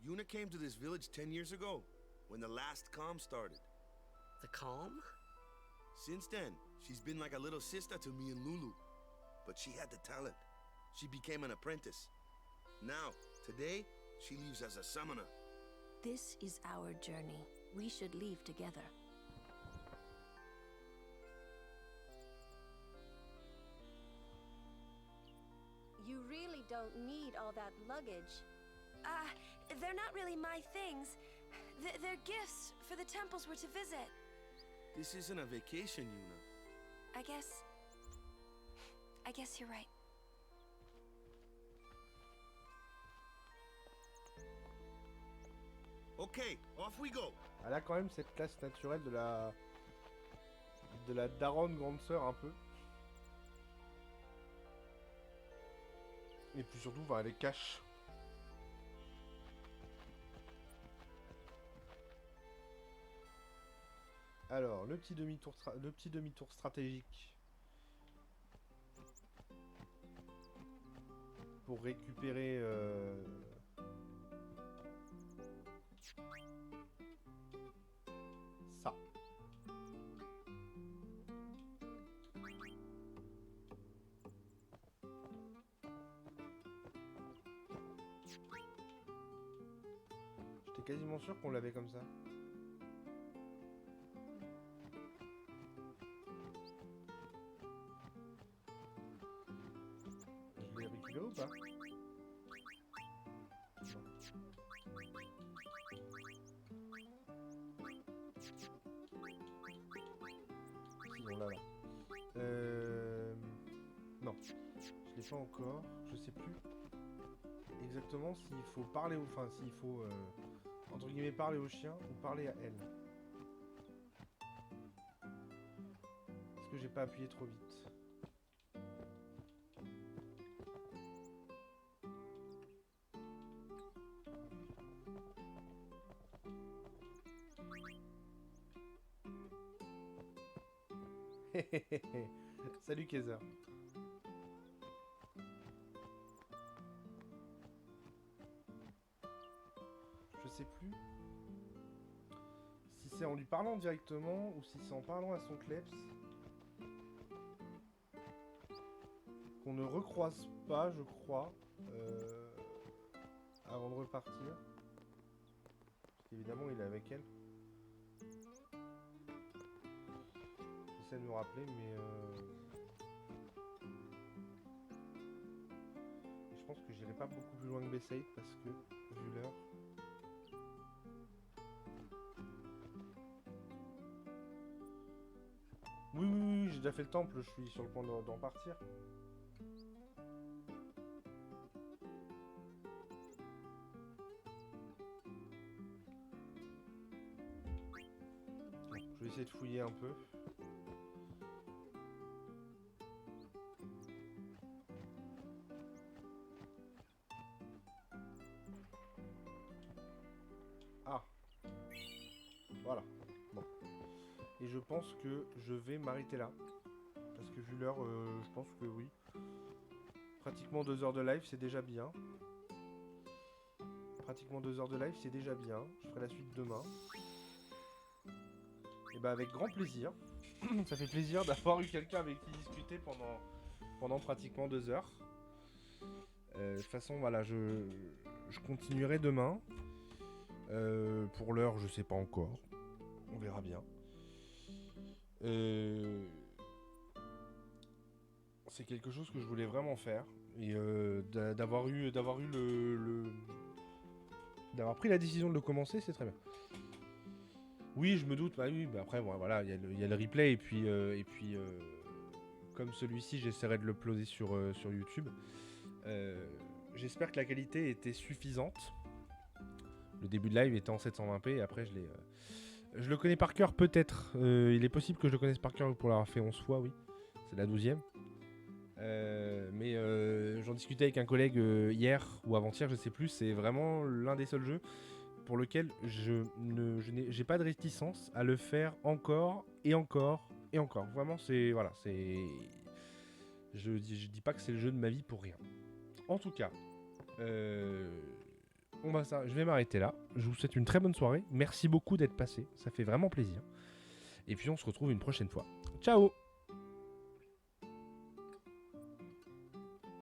Yuna came to this village 10 years ago, when the last calm started. The calm? Since then, she's been like a little sister to me and Lulu. But she had the talent. She became an apprentice. Now, today, she leaves as a summoner. This is our journey. We should leave together. You really don't need all that luggage. They're not really my things. They're gifts for the temples we're to visit. This isn't a vacation, Yuna. I guess you're right. Okay, off we go. Elle a quand même cette classe naturelle de la daronne grande sœur un peu. Et puis surtout, elle est cash. Alors, le petit demi-tour stratégique pour récupérer ça. J'étais quasiment sûr qu'on l'avait comme ça. Je l'ai récupéré ou pas? Si, on l'a là. Non, je l'ai pas encore. Je sais plus exactement s'il faut parler au... Enfin, s'il faut, entre guillemets, parler au chien ou parler à elle. Est-ce que j'ai pas appuyé trop vite? Salut Kaiser. Je sais plus si c'est en lui parlant directement ou si c'est en parlant à son kleps. Qu'on ne recroise pas, je crois, avant de repartir. Parce qu'évidemment, il est avec elle. J'essaie de me rappeler, mais je pense que j'irai pas beaucoup plus loin que Bessade parce que, vu l'heure... Oui, j'ai déjà fait le temple, je suis sur le point d'en partir. Je vais essayer de fouiller un peu. Ah. Voilà. Bon. Et je pense que je vais m'arrêter là. Parce que vu l'heure, je pense que oui. Pratiquement 2 heures de live, c'est déjà bien. Pratiquement 2 heures de live, c'est déjà bien. Je ferai la suite demain. Et bah avec grand plaisir. Ça fait plaisir d'avoir eu quelqu'un avec qui discuter pendant pratiquement 2 heures. De toute façon, voilà, je continuerai demain. Pour l'heure, je sais pas encore. On verra bien. C'est quelque chose que je voulais vraiment faire. Et d'avoir pris la décision de le commencer, c'est très bien. Oui, je me doute. Bah oui, bah après, bon, voilà, il y a le replay et puis comme celui-ci, j'essaierai de l'uploader sur YouTube. J'espère que la qualité était suffisante. Le début de live était en 720p et après je le connais par cœur peut-être. Il est possible que je le connaisse par cœur pour l'avoir fait 11 fois, oui. C'est la 12e. Mais j'en discutais avec un collègue hier ou avant-hier, je sais plus. C'est vraiment l'un des seuls jeux pour lequel j'ai pas de réticence à le faire encore et encore et encore. Vraiment, c'est... Voilà, c'est... Je dis pas que c'est le jeu de ma vie pour rien. En tout cas, je vais m'arrêter là. Je vous souhaite une très bonne soirée. Merci beaucoup d'être passé. Ça fait vraiment plaisir. Et puis on se retrouve une prochaine fois. Ciao!